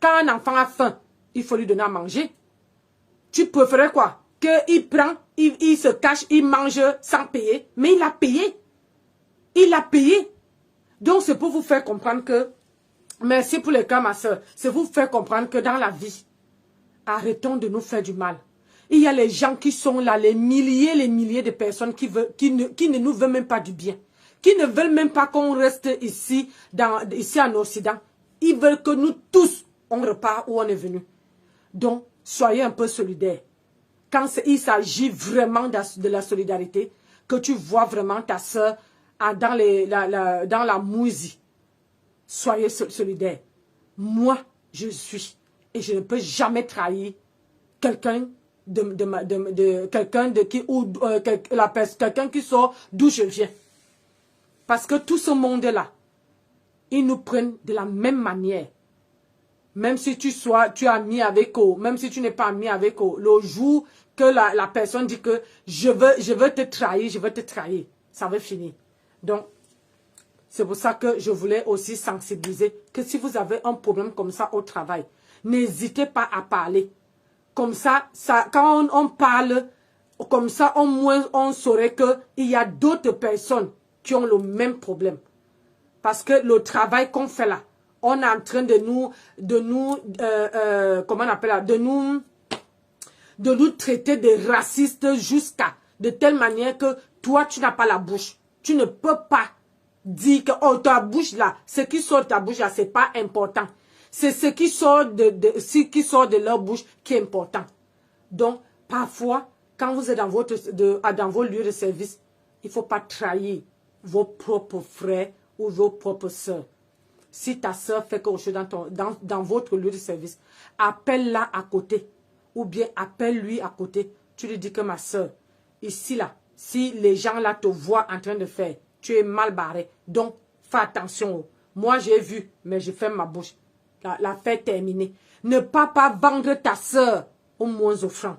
Quand un enfant a faim, il faut lui donner à manger. Tu préférais quoi? Qu'il prend, il se cache, il mange sans payer. Mais il a payé. Il a payé. Donc, c'est pour vous faire comprendre que, merci pour les cas, ma soeur, c'est vous faire comprendre que dans la vie, arrêtons de nous faire du mal. Il y a les gens qui sont là, les milliers de personnes qui ne nous veulent même pas du bien. Qui ne veulent même pas qu'on reste ici en Occident. Ils veulent que nous tous, on repart où on est venu. Donc, soyez un peu solidaires. Quand il s'agit vraiment de la solidarité, que tu vois vraiment ta soeur dans la mousie, soyez solidaires. Moi, je suis. Et je ne peux jamais trahir quelqu'un quelqu'un qui sort d'où je viens. Parce que tout ce monde-là, ils nous prennent de la même manière. Même si tu es ami avec eux, même si tu n'es pas ami avec eux, le jour que la personne dit que je veux te trahir, ça va finir. Donc, c'est pour ça que je voulais aussi sensibiliser que si vous avez un problème comme ça au travail, n'hésitez pas à parler. Comme ça, quand on parle, comme ça, au moins, on saurait qu'il y a d'autres personnes qui ont le même problème. Parce que le travail qu'on fait là, on est en train de nous comment on appelle ça, de nous traiter de racistes de telle manière que toi, tu n'as pas la bouche. Tu ne peux pas dire que oh, ta bouche là, ce qui sort de ta bouche là, c'est pas important. C'est ce qui sort de leur bouche qui est important. Donc, parfois, quand vous êtes dans vos lieux de service, il ne faut pas trahir vos propres frères ou vos propres sœurs. Si ta sœur fait quelque chose dans votre lieu de service, appelle-la à côté. Ou bien appelle-lui à côté. Tu lui dis que ma sœur, ici là, si les gens là te voient en train de faire, tu es mal barré. Donc, fais attention. Moi, j'ai vu, mais je ferme ma bouche. L'affaire est terminée. Ne pas vendre ta sœur au moins offrant.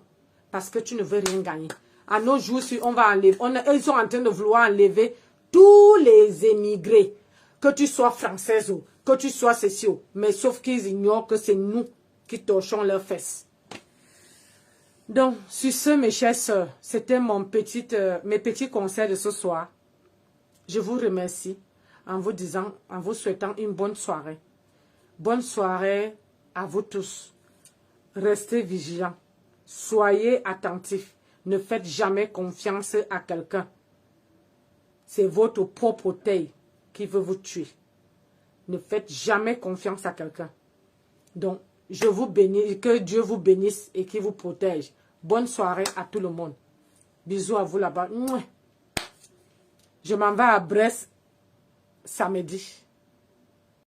Parce que tu ne veux rien gagner. À nos jours, on va enlever. Ils sont en train de vouloir enlever tous les émigrés. Que tu sois française ou que tu sois ceci. Mais sauf qu'ils ignorent que c'est nous qui torchons leurs fesses. Donc, sur ce, mes chères sœurs, c'était mes petits conseils de ce soir. Je vous remercie en vous souhaitant une bonne soirée. Bonne soirée à vous tous. Restez vigilants. Soyez attentifs. Ne faites jamais confiance à quelqu'un. C'est votre propre taille qui veut vous tuer. Ne faites jamais confiance à quelqu'un. Donc, je vous bénis, que Dieu vous bénisse et qu'il vous protège. Bonne soirée à tout le monde. Bisous à vous là-bas. Je m'en vais à Brest samedi.